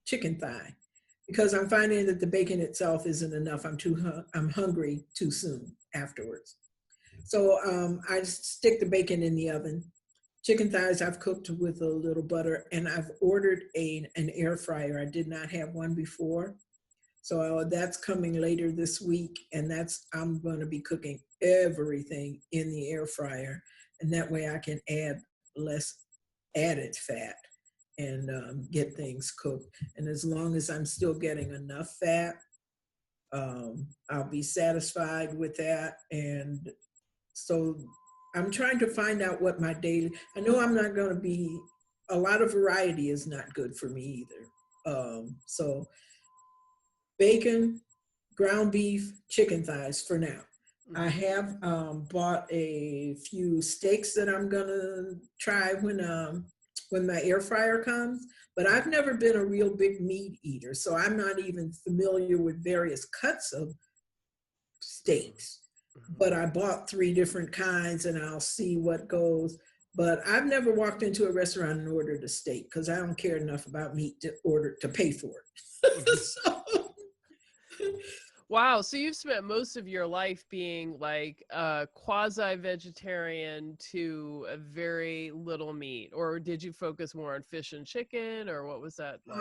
S2: chicken thigh, because I'm finding that the bacon itself isn't enough. I'm hungry too soon afterwards. So I stick the bacon in the oven. Chicken thighs I've cooked with a little butter, and I've ordered an air fryer. I did not have one before. So that's coming later this week, and I'm going to be cooking everything in the air fryer, and that way I can add less added fat and get things cooked. And as long as I'm still getting enough fat, I'll be satisfied with that. And so I'm trying to find out what my daily, I know I'm not going to be, a lot of variety is not good for me either. So bacon, ground beef, chicken thighs for now. I have bought a few steaks that I'm gonna try when when my air fryer comes, but I've never been a real big meat eater. So I'm not even familiar with various cuts of steaks. But I bought 3 different kinds and I'll see what goes. But I've never walked into a restaurant and ordered a steak because I don't care enough about meat to pay for it. So,
S1: Wow. So you've spent most of your life being like quasi-vegetarian to a very little meat, or did you focus more on fish and chicken, or what was that like?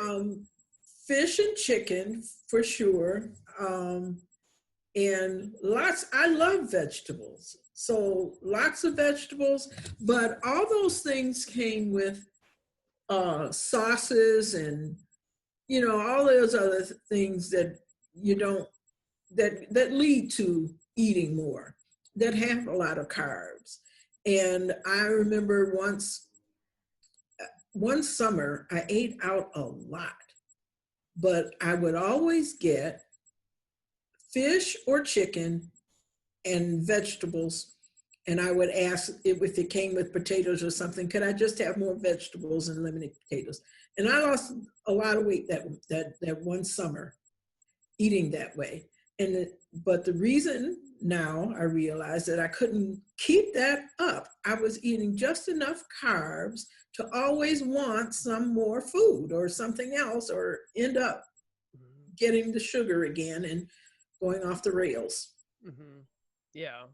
S2: fish and chicken for sure. And I love vegetables. So lots of vegetables, but all those things came with sauces and, all those other things that you don't, that lead to eating more, that have a lot of carbs. And I remember one summer I ate out a lot, but I would always get fish or chicken and vegetables. And I would ask if it came with potatoes or something, could I just have more vegetables and eliminate potatoes? And I lost a lot of weight that one summer eating that way. But the reason now I realize that I couldn't keep that up. I was eating just enough carbs to always want some more food or something else, or end up getting the sugar again and going off the rails.
S1: Mm-hmm. Yeah.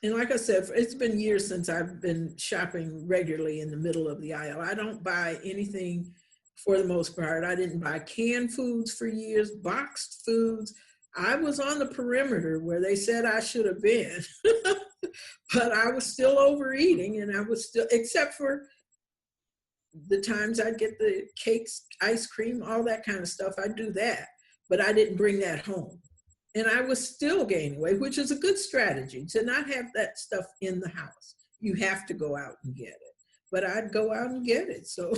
S2: And like I said, it's been years since I've been shopping regularly in the middle of the aisle. I don't buy anything for the most part. I didn't buy canned foods for years, boxed foods. I was on the perimeter where they said I should have been, but I was still overeating, and I was still, except for the times I'd get the cakes, ice cream, all that kind of stuff. I'd do that, but I didn't bring that home. And I was still gaining weight, which is a good strategy to not have that stuff in the house. You have to go out and get it. But I'd go out and get it. So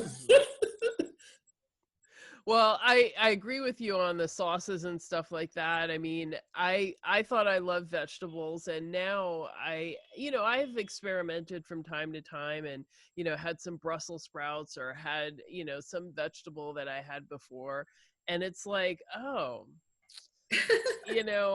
S1: Well, I agree with you on the sauces and stuff like that. I mean, I thought I loved vegetables, and now I've experimented from time to time, and had some Brussels sprouts, or had some vegetable that I had before, and it's like, oh, I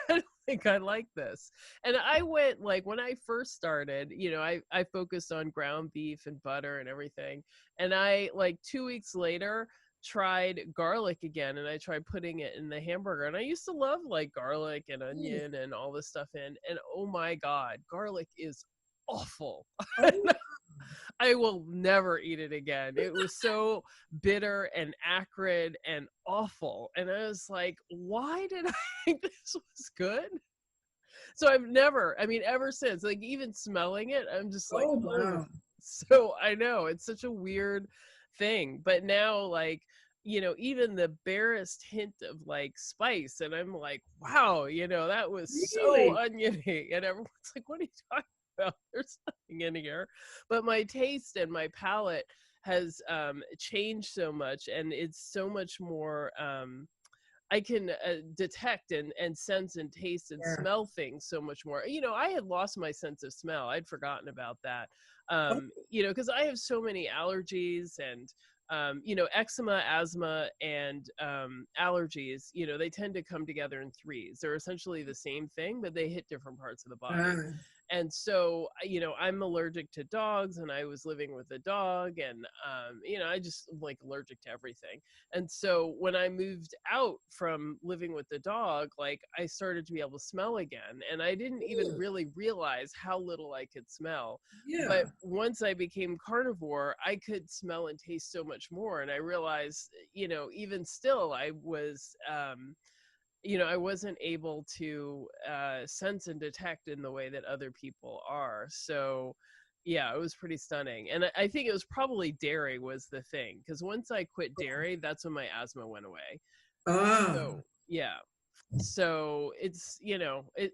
S1: don't think I like this. And I went, like, when I first started, I focused on ground beef and butter and everything, and I, like, 2 weeks later, tried garlic again, and I tried putting it in the hamburger, and I used to love like garlic and onion and all this stuff in, and oh my god, garlic is awful. I will never eat it again. It was so bitter and acrid and awful, and I was like, why did I think this was good? So ever since, like, even smelling it, I'm just like,
S2: oh wow.
S1: So I know it's such a weird thing, but now, like, even the barest hint of like spice, and I'm like, wow, that was so
S2: Really?
S1: oniony, and everyone's like, what are you talking about? There's nothing in here. But my taste and my palate has changed so much, and it's so much more I can detect and sense and taste and
S2: Yeah.
S1: smell things so much more. I had lost my sense of smell. I'd forgotten about that.
S2: Oh,
S1: Because I have so many allergies, and eczema, asthma, and allergies, they tend to come together in threes. They're essentially the same thing, but they hit different parts of the body.
S2: ah,
S1: And so, I'm allergic to dogs, and I was living with a dog, and, I just am like allergic to everything. And so when I moved out from living with the dog, like, I started to be able to smell again, and I didn't even really realize how little I could smell.
S2: yeah.
S1: But once I became carnivore, I could smell and taste so much more. And I realized, even still, I was, I wasn't able to sense and detect in the way that other people are. So, yeah, it was pretty stunning. And I think it was probably dairy was the thing, because once I quit dairy, that's when my asthma went away.
S2: Ah,
S1: So, yeah. So it's,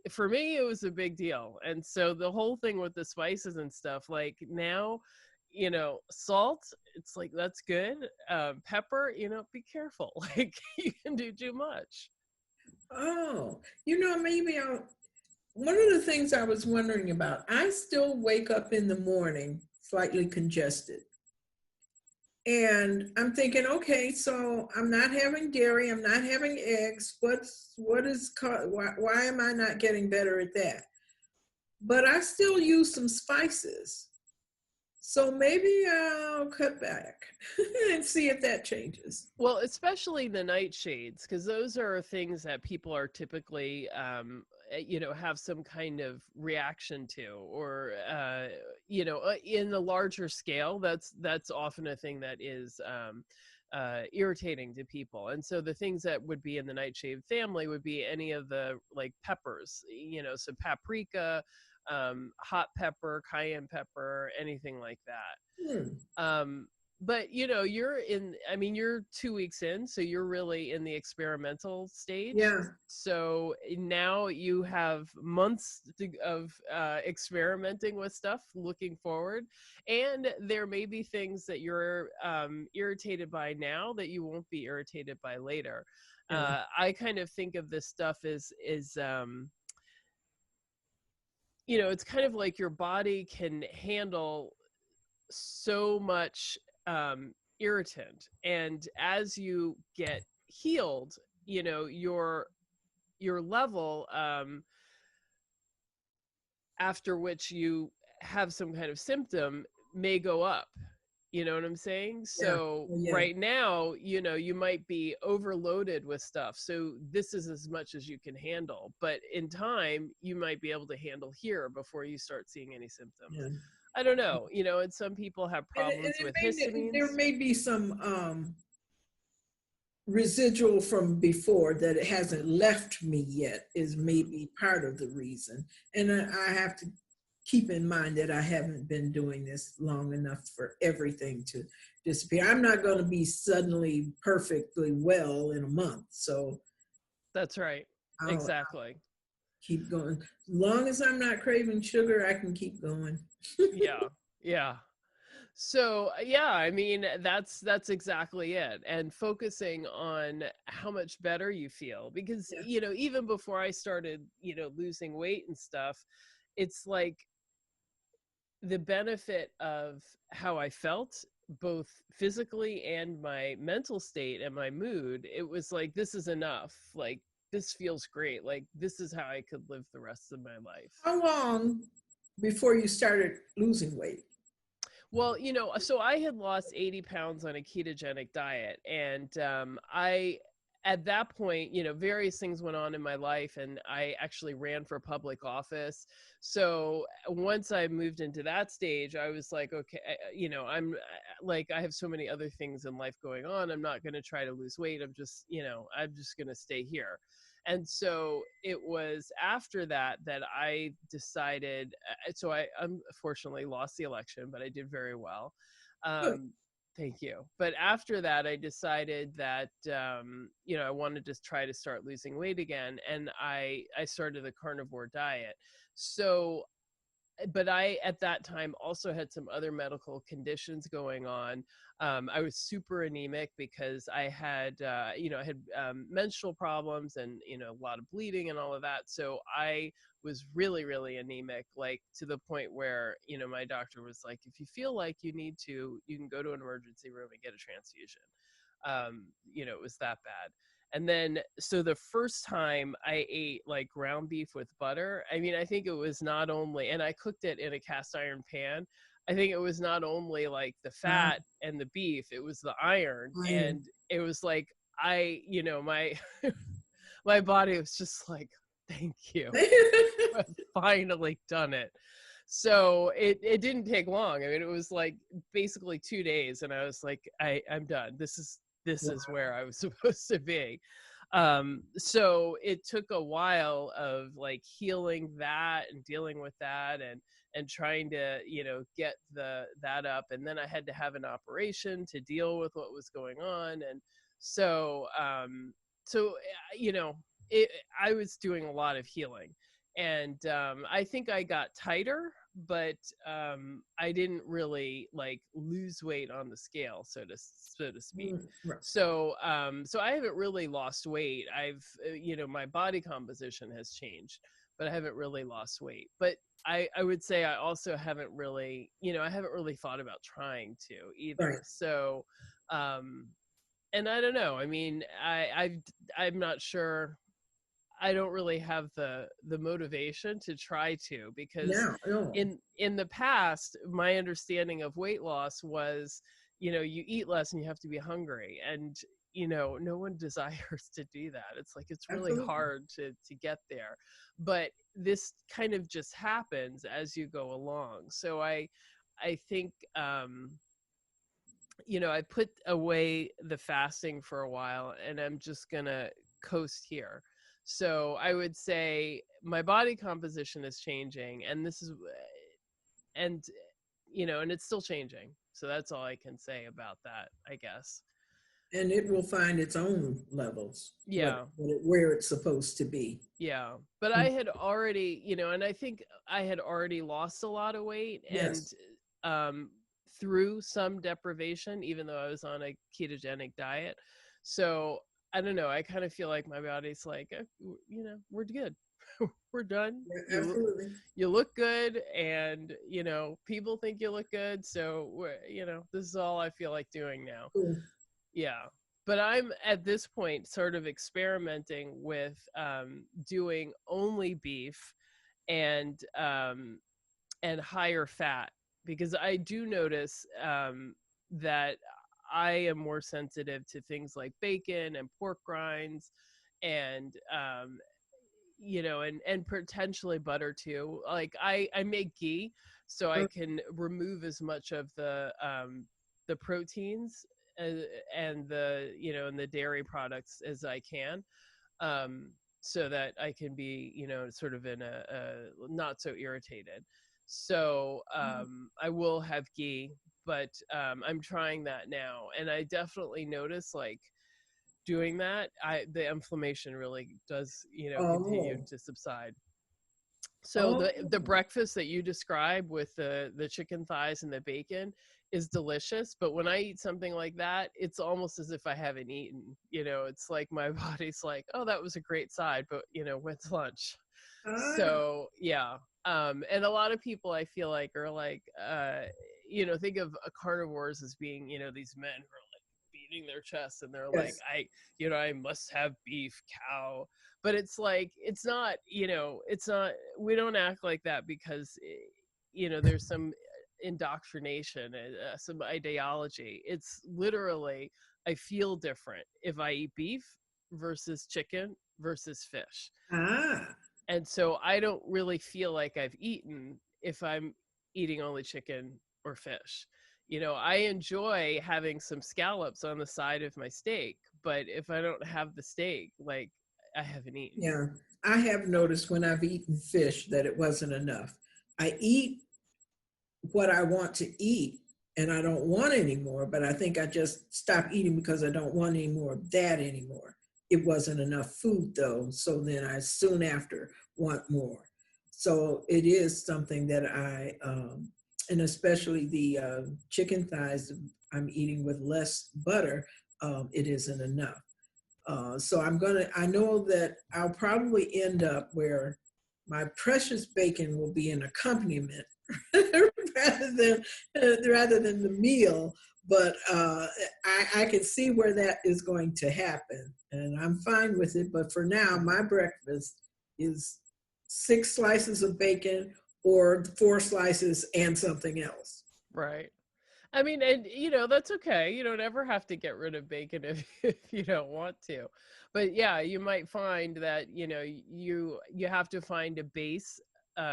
S1: for me, it was a big deal. And so the whole thing with the spices and stuff, like, now, salt, it's like, that's good. Pepper, be careful. Like, you can do too much.
S2: oh, maybe one of the things I was wondering about, I still wake up in the morning slightly congested. And I'm thinking, okay, so I'm not having dairy, I'm not having eggs. Why am I not getting better at that? But I still use some spices. So maybe I'll cut back and see if that changes.
S1: Well, especially the nightshades, because those are things that people are typically, have some kind of reaction to, or, in a larger scale, that's often a thing that is irritating to people. And so the things that would be in the nightshade family would be any of the like peppers, so paprika, hot pepper, cayenne pepper, anything like that.
S2: Hmm.
S1: But you're 2 weeks in, so you're really in the experimental stage.
S2: Yeah.
S1: So now you have months of experimenting with stuff, looking forward. And there may be things that you're irritated by now that you won't be irritated by later.
S2: Yeah.
S1: I kind of think of this stuff as it's kind of like your body can handle so much irritant, and as you get healed, your level after which you have some kind of symptom may go up. You know what I'm saying?
S2: Yeah.
S1: So
S2: Yeah.
S1: right now, you might be overloaded with stuff. So this is as much as you can handle. But in time, you might be able to handle here before you start seeing any symptoms.
S2: Yeah.
S1: I don't know. And some people have problems with
S2: There
S1: histamines.
S2: may be some residual from before that it hasn't left me yet, is maybe part of the reason. And I have to keep in mind that I haven't been doing this long enough for everything to disappear. I'm not going to be suddenly perfectly well in a month. So
S1: That's right.
S2: I'll
S1: Exactly.
S2: keep going. As long as I'm not craving sugar, I can keep going.
S1: Yeah. Yeah. So yeah, I mean that's exactly it. And focusing on how much better you feel, because
S2: Yeah.
S1: even before I started, losing weight and stuff, it's like the benefit of how I felt, both physically and my mental state and my mood, it was like, this is enough. Like, this feels great. Like, this is how I could live the rest of my life.
S2: How long before you started losing weight?
S1: Well, so I had lost 80 pounds on a ketogenic diet. And at that point, various things went on in my life, and I actually ran for public office. So once I moved into that stage, I was like, okay, I'm like, I have so many other things in life going on. I'm not going to try to lose weight. I'm just going to stay here. And so it was after that that I decided. So I unfortunately lost the election, but I did very well.
S2: Good.
S1: Thank you. But after that, I decided that I wanted to try to start losing weight again, and I started the carnivore diet. So but I, at that time, also had some other medical conditions going on. I was super anemic because I had, menstrual problems and, a lot of bleeding and all of that. So I was really, really anemic, like to the point where, my doctor was like, if you feel like you need to, you can go to an emergency room and get a transfusion. It was that bad. And then, so the first time I ate like ground beef with butter, I mean, I think it was not only, and I cooked it in a cast iron pan. I think it was not only like the fat and the beef, it was the iron.
S2: Iron.
S1: And it was like, my, my body was just like, thank you. I've finally done it. So it didn't take long. I mean, it was like basically 2 days, and I was like, I'm done. This is where I was supposed to be. So it took a while of like healing that and dealing with that, and trying to, get that up. And then I had to have an operation to deal with what was going on. And so, I was doing a lot of healing. And I think I got tighter, but I didn't really like lose weight on the scale, so to speak.
S2: Right.
S1: So so I haven't really lost weight. I've my body composition has changed, but I haven't really lost weight. But I would say I also haven't really, I haven't really thought about trying to either.
S2: Right.
S1: So, and I don't know. I mean, I'm not sure. I don't really have the motivation to try to, because
S2: Now, no.
S1: in the past, my understanding of weight loss was, you eat less and you have to be hungry, and no one desires to do that. It's like it's really
S2: Absolutely.
S1: hard to get there, but this kind of just happens as you go along. So I think I put away the fasting for a while, and I'm just gonna coast here. So I would say my body composition is changing, and and and it's still changing. So that's all I can say about that, I guess.
S2: And it will find its own levels,
S1: Yeah.
S2: where it's supposed to be.
S1: Yeah. But I had already, and I think I had already lost a lot of weight, and
S2: Yes.
S1: um through some deprivation, even though I was on a ketogenic diet. So I don't know. I kind of feel like my body's like, we're good. We're done.
S2: Yeah, absolutely.
S1: You look good, and people think you look good. So this is all I feel like doing now.
S2: Cool.
S1: Yeah. But I'm at this point sort of experimenting with doing only beef and higher fat, because I do notice that I am more sensitive to things like bacon and pork rinds, and and potentially butter too. Like I make ghee, so I can remove as much of the proteins and and the dairy products as I can, so that I can be sort of in a not so irritated. So I will have ghee, but I'm trying that now, and I definitely notice, like, doing that, the inflammation really does continue
S2: Oh.
S1: to subside. So
S2: Oh.
S1: the breakfast that you describe with the chicken thighs and the bacon is delicious, but when I eat something like that, it's almost as if I haven't eaten. It's like my body's like, oh, that was a great side, but when's lunch?
S2: Ah.
S1: So yeah. And a lot of people, I feel like, are like, think of carnivores as being, these men who are like beating their chests, and they're like,
S2: Yes.
S1: I must have beef cow. But it's like, it's not, it's not, we don't act like that because there's some indoctrination, some ideology. It's literally, I feel different if I eat beef versus chicken versus fish.
S2: Ah.
S1: And so I don't really feel like I've eaten if I'm eating only chicken or fish. I enjoy having some scallops on the side of my steak, but if I don't have the steak, like, I haven't eaten.
S2: Yeah. I have noticed when I've eaten fish that it wasn't enough. I eat what I want to eat and I don't want any more, but I think I just stopped eating because I don't want any more of that anymore. It wasn't enough food though, so then I soon after want more. So it is something that and especially the chicken thighs I'm eating with less butter, it isn't enough. So I know that I'll probably end up where my precious bacon will be an accompaniment rather than the meal. But I can see where that is going to happen, and I'm fine with it. But for now, my breakfast is 6 slices of bacon or 4 slices and something else.
S1: Right. I mean, and that's okay. You don't ever have to get rid of bacon if you don't want to. But yeah, you might find that, you have to find a base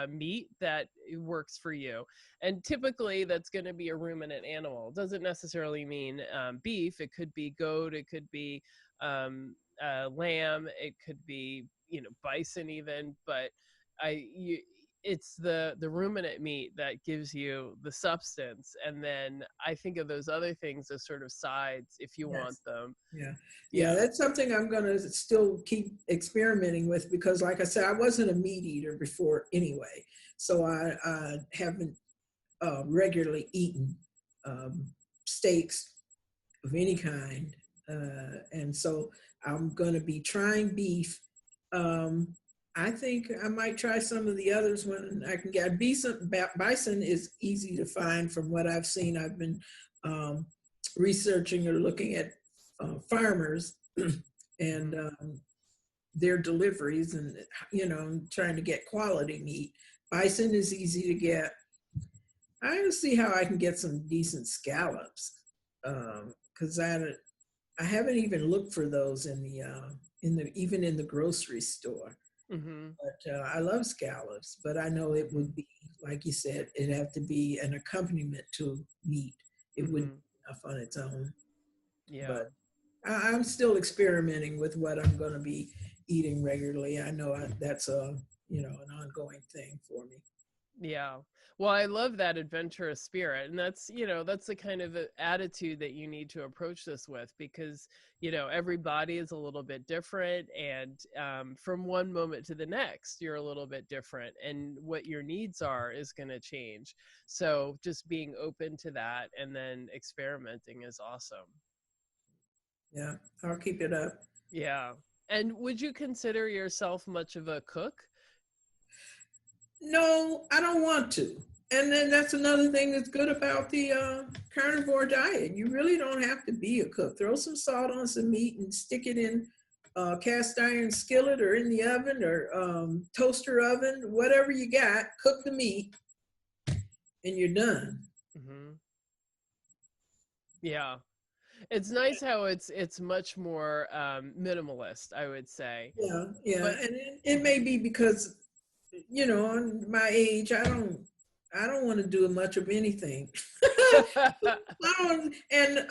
S1: meat that works for you. And typically that's going to be a ruminant animal. It doesn't necessarily mean beef. It could be goat, it could be lamb, it could be, bison even, but it's the ruminant meat that gives you the substance, and then I think of those other things as sort of sides if you want
S2: Yes.
S1: them.
S2: Yeah. Yeah,
S1: Yeah.
S2: that's something I'm going to still keep experimenting with because, like I said, I wasn't a meat eater before anyway. So I haven't regularly eaten um, steaks of any kind. And so I'm going to be trying beef. Um, I think I might try some of the others when I can get bison. Bison is easy to find from what I've seen. I've been um, researching or looking at farmers and their deliveries, and trying to get quality meat. Bison is easy to get. I don't see how I can get some decent scallops because I haven't even looked for those in the even in the grocery store.
S1: Mm-hmm.
S2: But I love scallops, but I know it would be, like you said, it'd have to be an accompaniment to meat. It wouldn't
S1: Mm-hmm.
S2: be enough on its own.
S1: Yeah.
S2: But I'm still experimenting with what I'm going to be eating regularly. I know that's an ongoing thing for me.
S1: Yeah. Well, I love that adventurous spirit. And that's the kind of attitude that you need to approach this with because, every body is a little bit different. And from one moment to the next, you're a little bit different. And what your needs are is going to change. So just being open to that and then experimenting is awesome.
S2: Yeah, I'll keep it up.
S1: Yeah. And would you consider yourself much of a cook?
S2: No, I don't want to. And then that's another thing that's good about the carnivore diet. You really don't have to be a cook. Throw some salt on some meat and stick it in a cast iron skillet or in the oven or toaster oven, whatever you got. Cook the meat, and you're done.
S1: Hmm. Yeah. It's nice how it's much more minimalist, I would say.
S2: Yeah, yeah,
S1: But
S2: and it may be because on my age, I don't want to do much of anything. And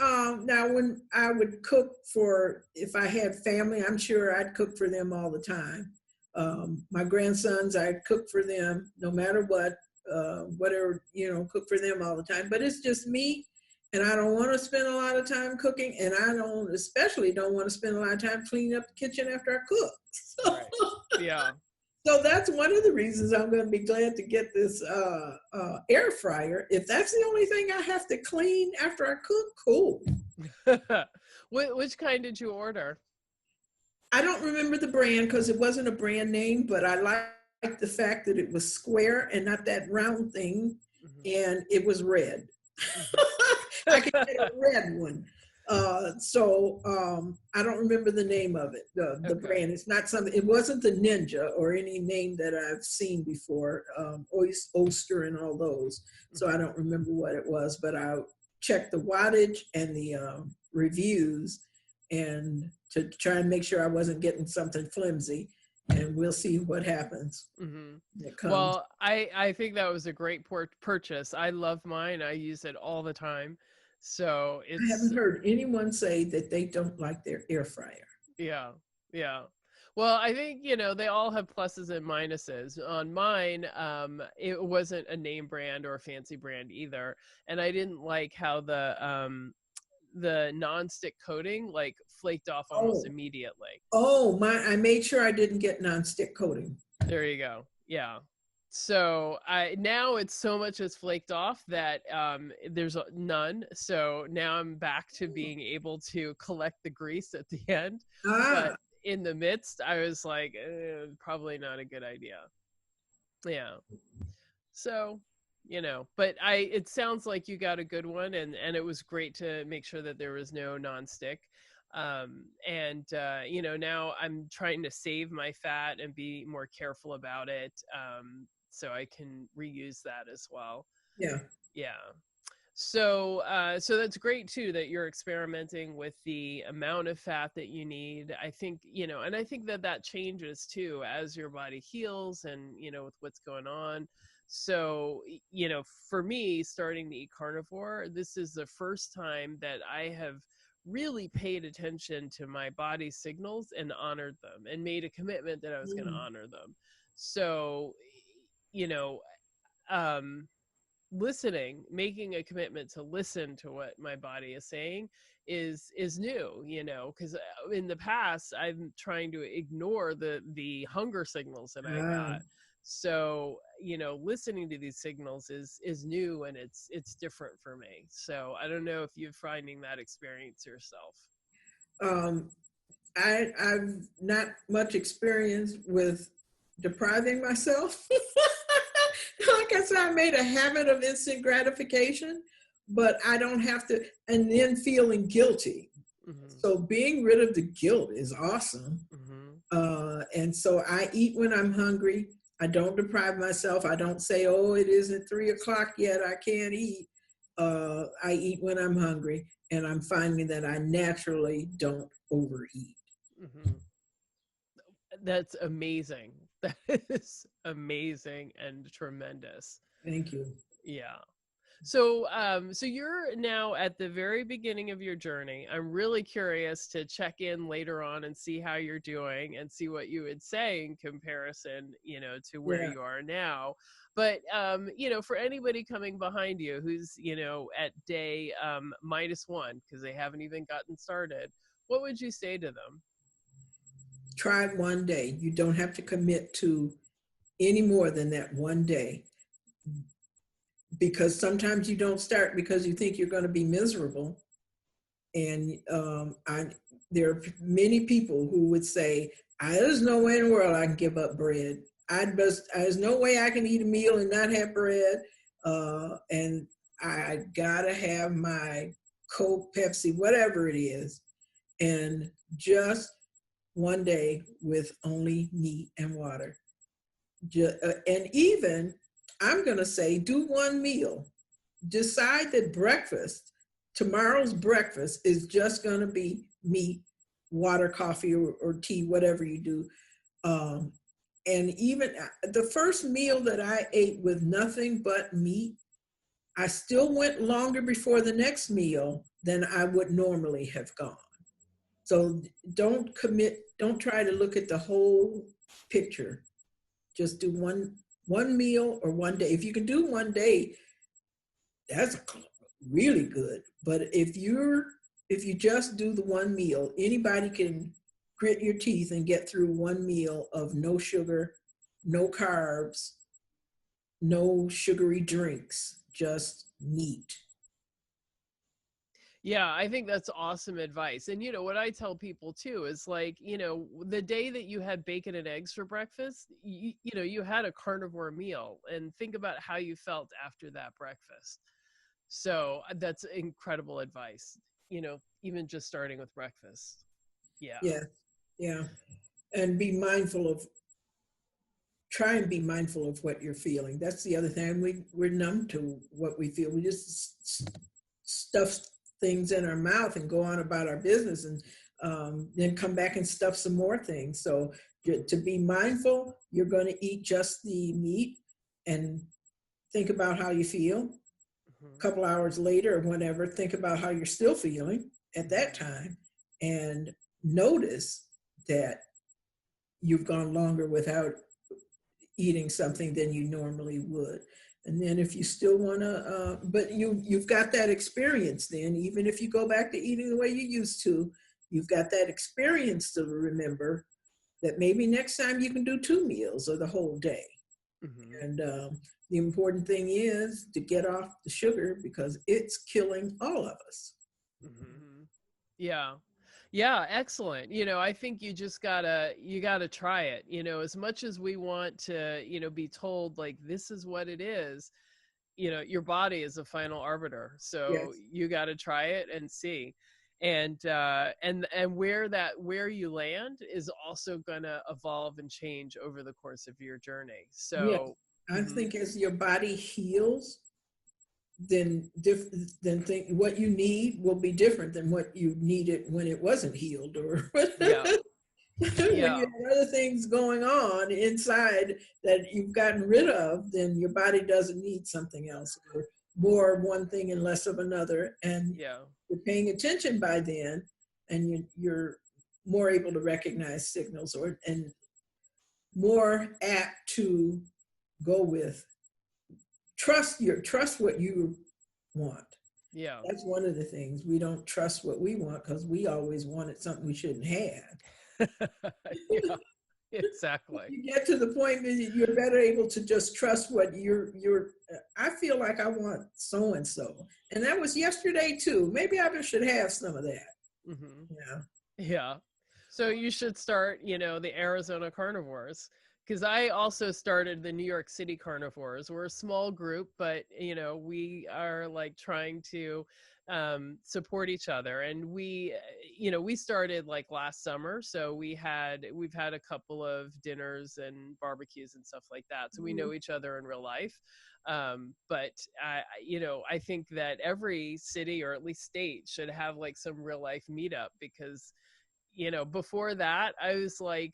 S2: now when I would cook for, if I had family, I'm sure I'd cook for them all the time. My grandsons, I'd cook for them no matter what, whatever, cook for them all the time. But it's just me, and I don't want to spend a lot of time cooking, and I especially don't want to spend a lot of time cleaning up the kitchen after I cook.
S1: right. Yeah.
S2: So that's one of the reasons I'm going to be glad to get this air fryer. If that's the only thing I have to clean after I cook, cool.
S1: Which kind did you order?
S2: I don't remember the brand because it wasn't a brand name, but I like the fact that it was square and not that round thing,
S1: Hmm.
S2: and it was red.
S1: Hmm.
S2: I can get a red one. I don't remember the name of it, the
S1: Okay.
S2: brand. It's not something, it wasn't the Ninja or any name that I've seen before, Oyster and all those. So I
S1: Hmm.
S2: don't remember what it was, but I checked the wattage and the reviews and to try and make sure I wasn't getting something flimsy. And we'll see what happens
S1: Hmm.
S2: when it comes.
S1: Well, I think that was a great purchase. I love mine. I use it all the time. So
S2: I
S1: it's
S2: haven't heard anyone say that they don't like their air fryer.
S1: yeah, yeah. Well, I think, they all have pluses and minuses. On mine, it wasn't a name brand or a fancy brand either. And I didn't like how the nonstick coating like flaked off almost
S2: Oh,
S1: immediately.
S2: I made sure I didn't get nonstick coating.
S1: There you go. Yeah. So I now it's so much as flaked off that there's none. So now I'm back to being able to collect the grease at the end. But
S2: Ah,
S1: in the midst, I was like, probably not a good idea. Yeah. So, but it sounds like you got a good one, and it was great to make sure that there was no nonstick. And now I'm trying to save my fat and be more careful about it, so I can reuse that as well.
S2: yeah.
S1: Yeah. So that's great too that you're experimenting with the amount of fat that you need. I think, and I think that changes too as your body heals and, with what's going on. So, for me, starting to eat carnivore, this is the first time that I have really paid attention to my body's signals and honored them and made a commitment that I was going to
S2: Mm.
S1: honor them. So, you know, um, making a commitment to listen to what my body is saying is new, because in the past I'm trying to ignore the hunger signals that I
S2: Ah.
S1: got. So listening to these signals is new, and it's different for me. So I don't know if you're finding that experience yourself.
S2: Um, I've not much experience with depriving myself. Like I said, I made a habit of instant gratification, but I don't have to, and then feeling guilty. So being rid of the guilt is awesome. And so I eat when I'm hungry. I don't deprive myself. I don't say, oh, it isn't 3 o'clock yet, I can't eat. I eat when I'm hungry, and I'm finding that I naturally don't overeat.
S1: That's amazing. That is amazing and tremendous.
S2: Thank you.
S1: Yeah. So, so you're now at the very beginning of your journey. I'm really curious to check in later on and see how you're doing and see what you would say in comparison, to where you are now. But, for anybody coming behind you who's, at day -1, because they haven't even gotten started, what would you say to them?
S2: Try it one day. You don't have to commit to any more than that one day. Because sometimes you don't start because you think you're going to be miserable. And there are many people who would say, there's no way in the world I can give up bread. There's no way I can eat a meal and not have bread. And I gotta have my Coke, Pepsi, whatever it is. And just one day with only meat and water. And even, I'm going to say, do one meal. Decide that tomorrow's breakfast is just going to be meat, water, coffee, or tea, whatever you do. And even the first meal that I ate with nothing but meat, I still went longer before the next meal than I would normally have gone. So don't try to look at the whole picture. Just do one meal or one day. If you can do one day, that's really good. But if you just do the one meal, anybody can grit your teeth and get through one meal of no sugar, no carbs, no sugary drinks, just meat.
S1: Yeah, I think that's awesome advice. And what I tell people too is like, the day that you had bacon and eggs for breakfast, you had a carnivore meal, and think about how you felt after that breakfast. So that's incredible advice, even just starting with breakfast. Yeah.
S2: Yeah. And try and be mindful of what you're feeling. That's the other thing. We're numb to what we feel. We just stuff things in our mouth and go on about our business, and then come back and stuff some more things. So to be mindful, you're going to eat just the meat and think about how you feel. A couple hours later or whenever, think about how you're still feeling at that time, and notice that you've gone longer without eating something than you normally would. And then if you still want to, but you've got that experience then, even if you go back to eating the way you used to, you've got that experience to remember that maybe next time you can do 2 meals or the whole day. And the important thing is to get off the sugar, because it's killing all of us.
S1: Yeah. Yeah, excellent. I think you gotta try it. As much as we want to, be told like this is what it is, your body is a final arbiter. So
S2: Yes.
S1: you gotta try it and see. And where you land is also gonna evolve and change over the course of your journey. So
S2: yes. I think as your body heals, then what you need will be different than what you needed when it wasn't healed, or
S1: yeah.
S2: when you have other things going on inside that you've gotten rid of, then your body doesn't need something else, or more of one thing and less of another. And you're paying attention by then, and you're more able to recognize signals, and more apt to go with trust what you want.
S1: Yeah.
S2: That's one of the things. We don't trust what we want because we always wanted something we shouldn't have.
S1: Yeah, exactly.
S2: You get to the point that you're better able to just trust what I feel like I want so and so. And that was yesterday too. Maybe I should have some of that.
S1: Yeah. So you should start, the Arizona Carnivores. because I also started the New York City Carnivores. We're a small group, but we are like trying to support each other. And we started like last summer, so we've had a couple of dinners and barbecues and stuff like that. So we know each other in real life. But I think that every city or at least state should have like some real life meetup, because before that I was like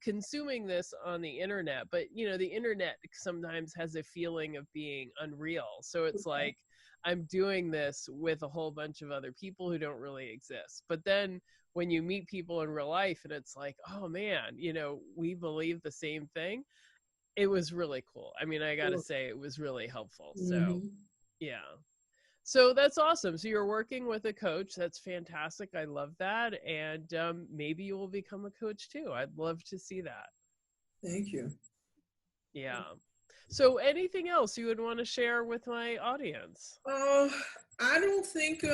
S1: consuming this on the internet, but the internet sometimes has a feeling of being unreal. So it's like I'm doing this with a whole bunch of other people who don't really exist. But then when you meet people in real life and it's like, oh man, we believe the same thing. It was really cool. I mean, I gotta say it was really helpful. So yeah. So that's awesome. So you're working with a coach. That's fantastic. I love that. And maybe you will become a coach too. I'd love to see that.
S2: Thank you.
S1: Yeah. So anything else you would want to share with my audience?
S2: I don't think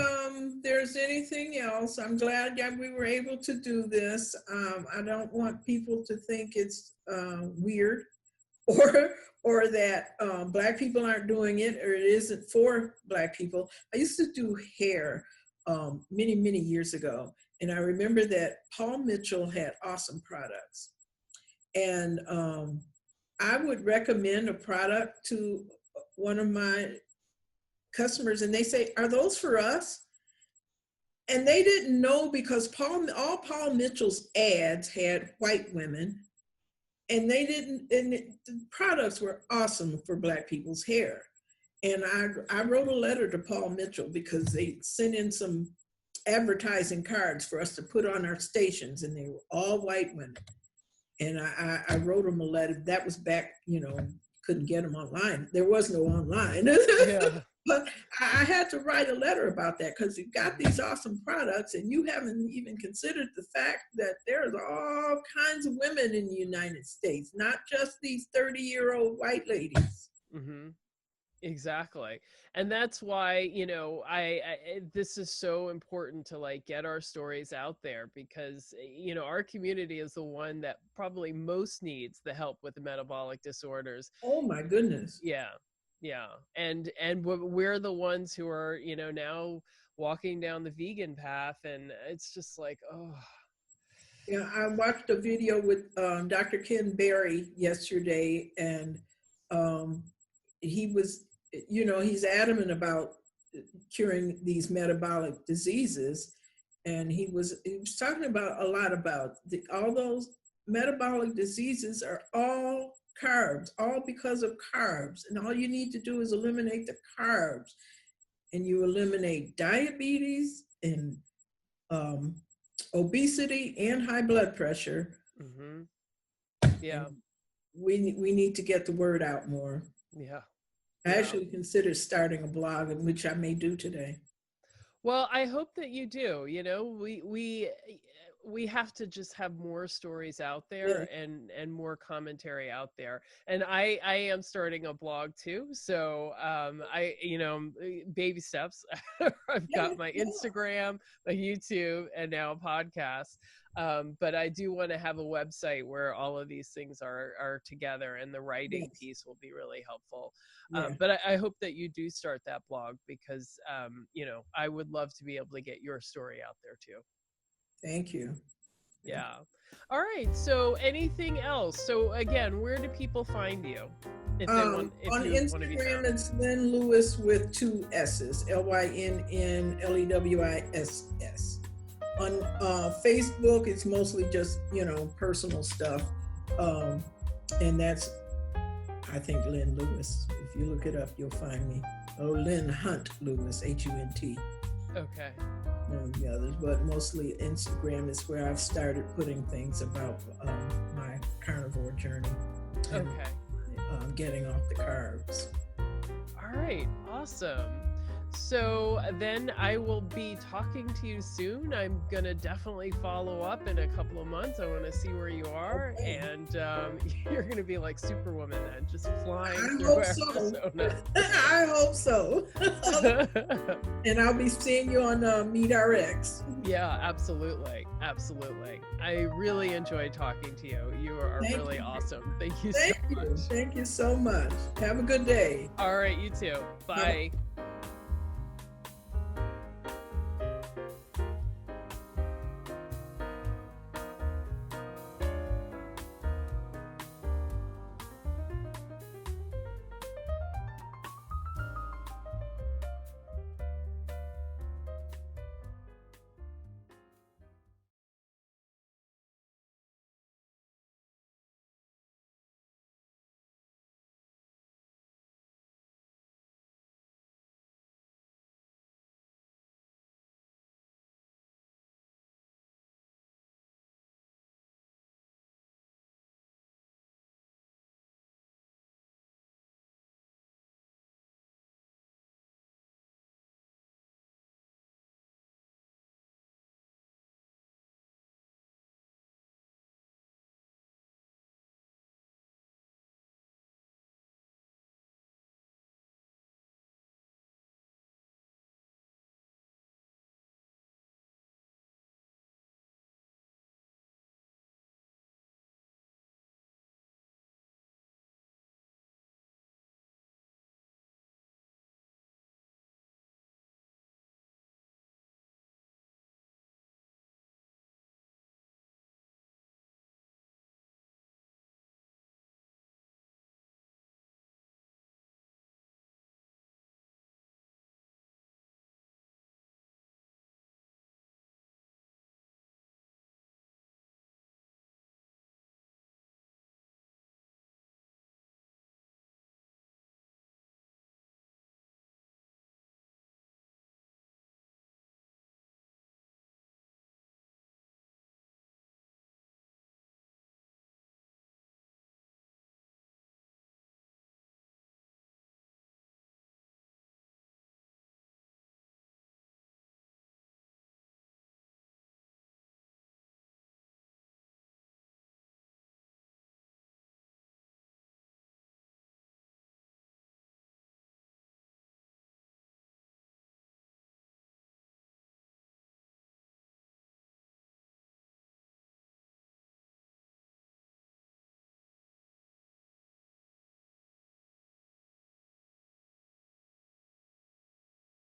S2: there's anything else. I'm glad that we were able to do this. I don't want people to think it's weird or that Black people aren't doing it, or it isn't for Black people. I used to do hair many, many years ago. And I remember that Paul Mitchell had awesome products. And I would recommend a product to one of my customers, and they say, are those for us? And they didn't know, because all Paul Mitchell's ads had white women. And the products were awesome for Black people's hair. And I wrote a letter to Paul Mitchell, because they sent in some advertising cards for us to put on our stations, and they were all white women. And I wrote them a letter. That was back, couldn't get them online. There was no online.
S1: Yeah.
S2: But I had to write a letter about that, because you've got these awesome products and you haven't even considered the fact that there's all kinds of women in the United States, not just these 30-year-old white ladies.
S1: Mm-hmm. Exactly. And that's why, this is so important to like get our stories out there, because, our community is the one that probably most needs the help with the metabolic disorders.
S2: Oh my goodness.
S1: Yeah. Yeah. And we're the ones who are, now walking down the vegan path, and it's just like, oh.
S2: Yeah, I watched a video with Dr. Ken Berry yesterday, and he was, he's adamant about curing these metabolic diseases. And he was talking about a lot about all those metabolic diseases are all carbs, all because of carbs. And all you need to do is eliminate the carbs, and you eliminate diabetes and obesity and high blood pressure.
S1: Mm-hmm. Yeah.
S2: And we need to get the word out more.
S1: Yeah.
S2: I actually considered starting a blog, which I may do today.
S1: Well, I hope that you do. We have to just have more stories out there, and more commentary out there. And I am starting a blog too. So baby steps. I've got my Instagram, my YouTube, and now a podcast. But I do want to have a website where all of these things are together, and the writing piece will be really helpful. But I hope that you do start that blog, because, I would love to be able to get your story out there too.
S2: Thank you.
S1: Yeah. All right. So anything else? So again, where do people find you?
S2: On Instagram, it's Lynn Lewis with 2 S's, LYNNLEWISS. On Facebook, it's mostly just, personal stuff. And that's, I think, Lynn Lewis. If you look it up, you'll find me. Oh, Lynn Hunt Lewis, Hunt.
S1: Okay.
S2: The others, but mostly Instagram is where I've started putting things about my carnivore journey. And, getting off the carbs.
S1: All right, awesome. So then I will be talking to you soon. I'm gonna definitely follow up in a couple of months. I want to see where you are, and you're going to be like Superwoman then, just flying
S2: I
S1: through
S2: hope so.
S1: Arizona.
S2: I hope so. And I'll be seeing you on MeatRx.
S1: Yeah, absolutely. Absolutely. I really enjoyed talking to you. You are really awesome. Thank you so much.
S2: Thank you so much. Have a good day.
S1: All right, you too. Bye.
S2: Bye.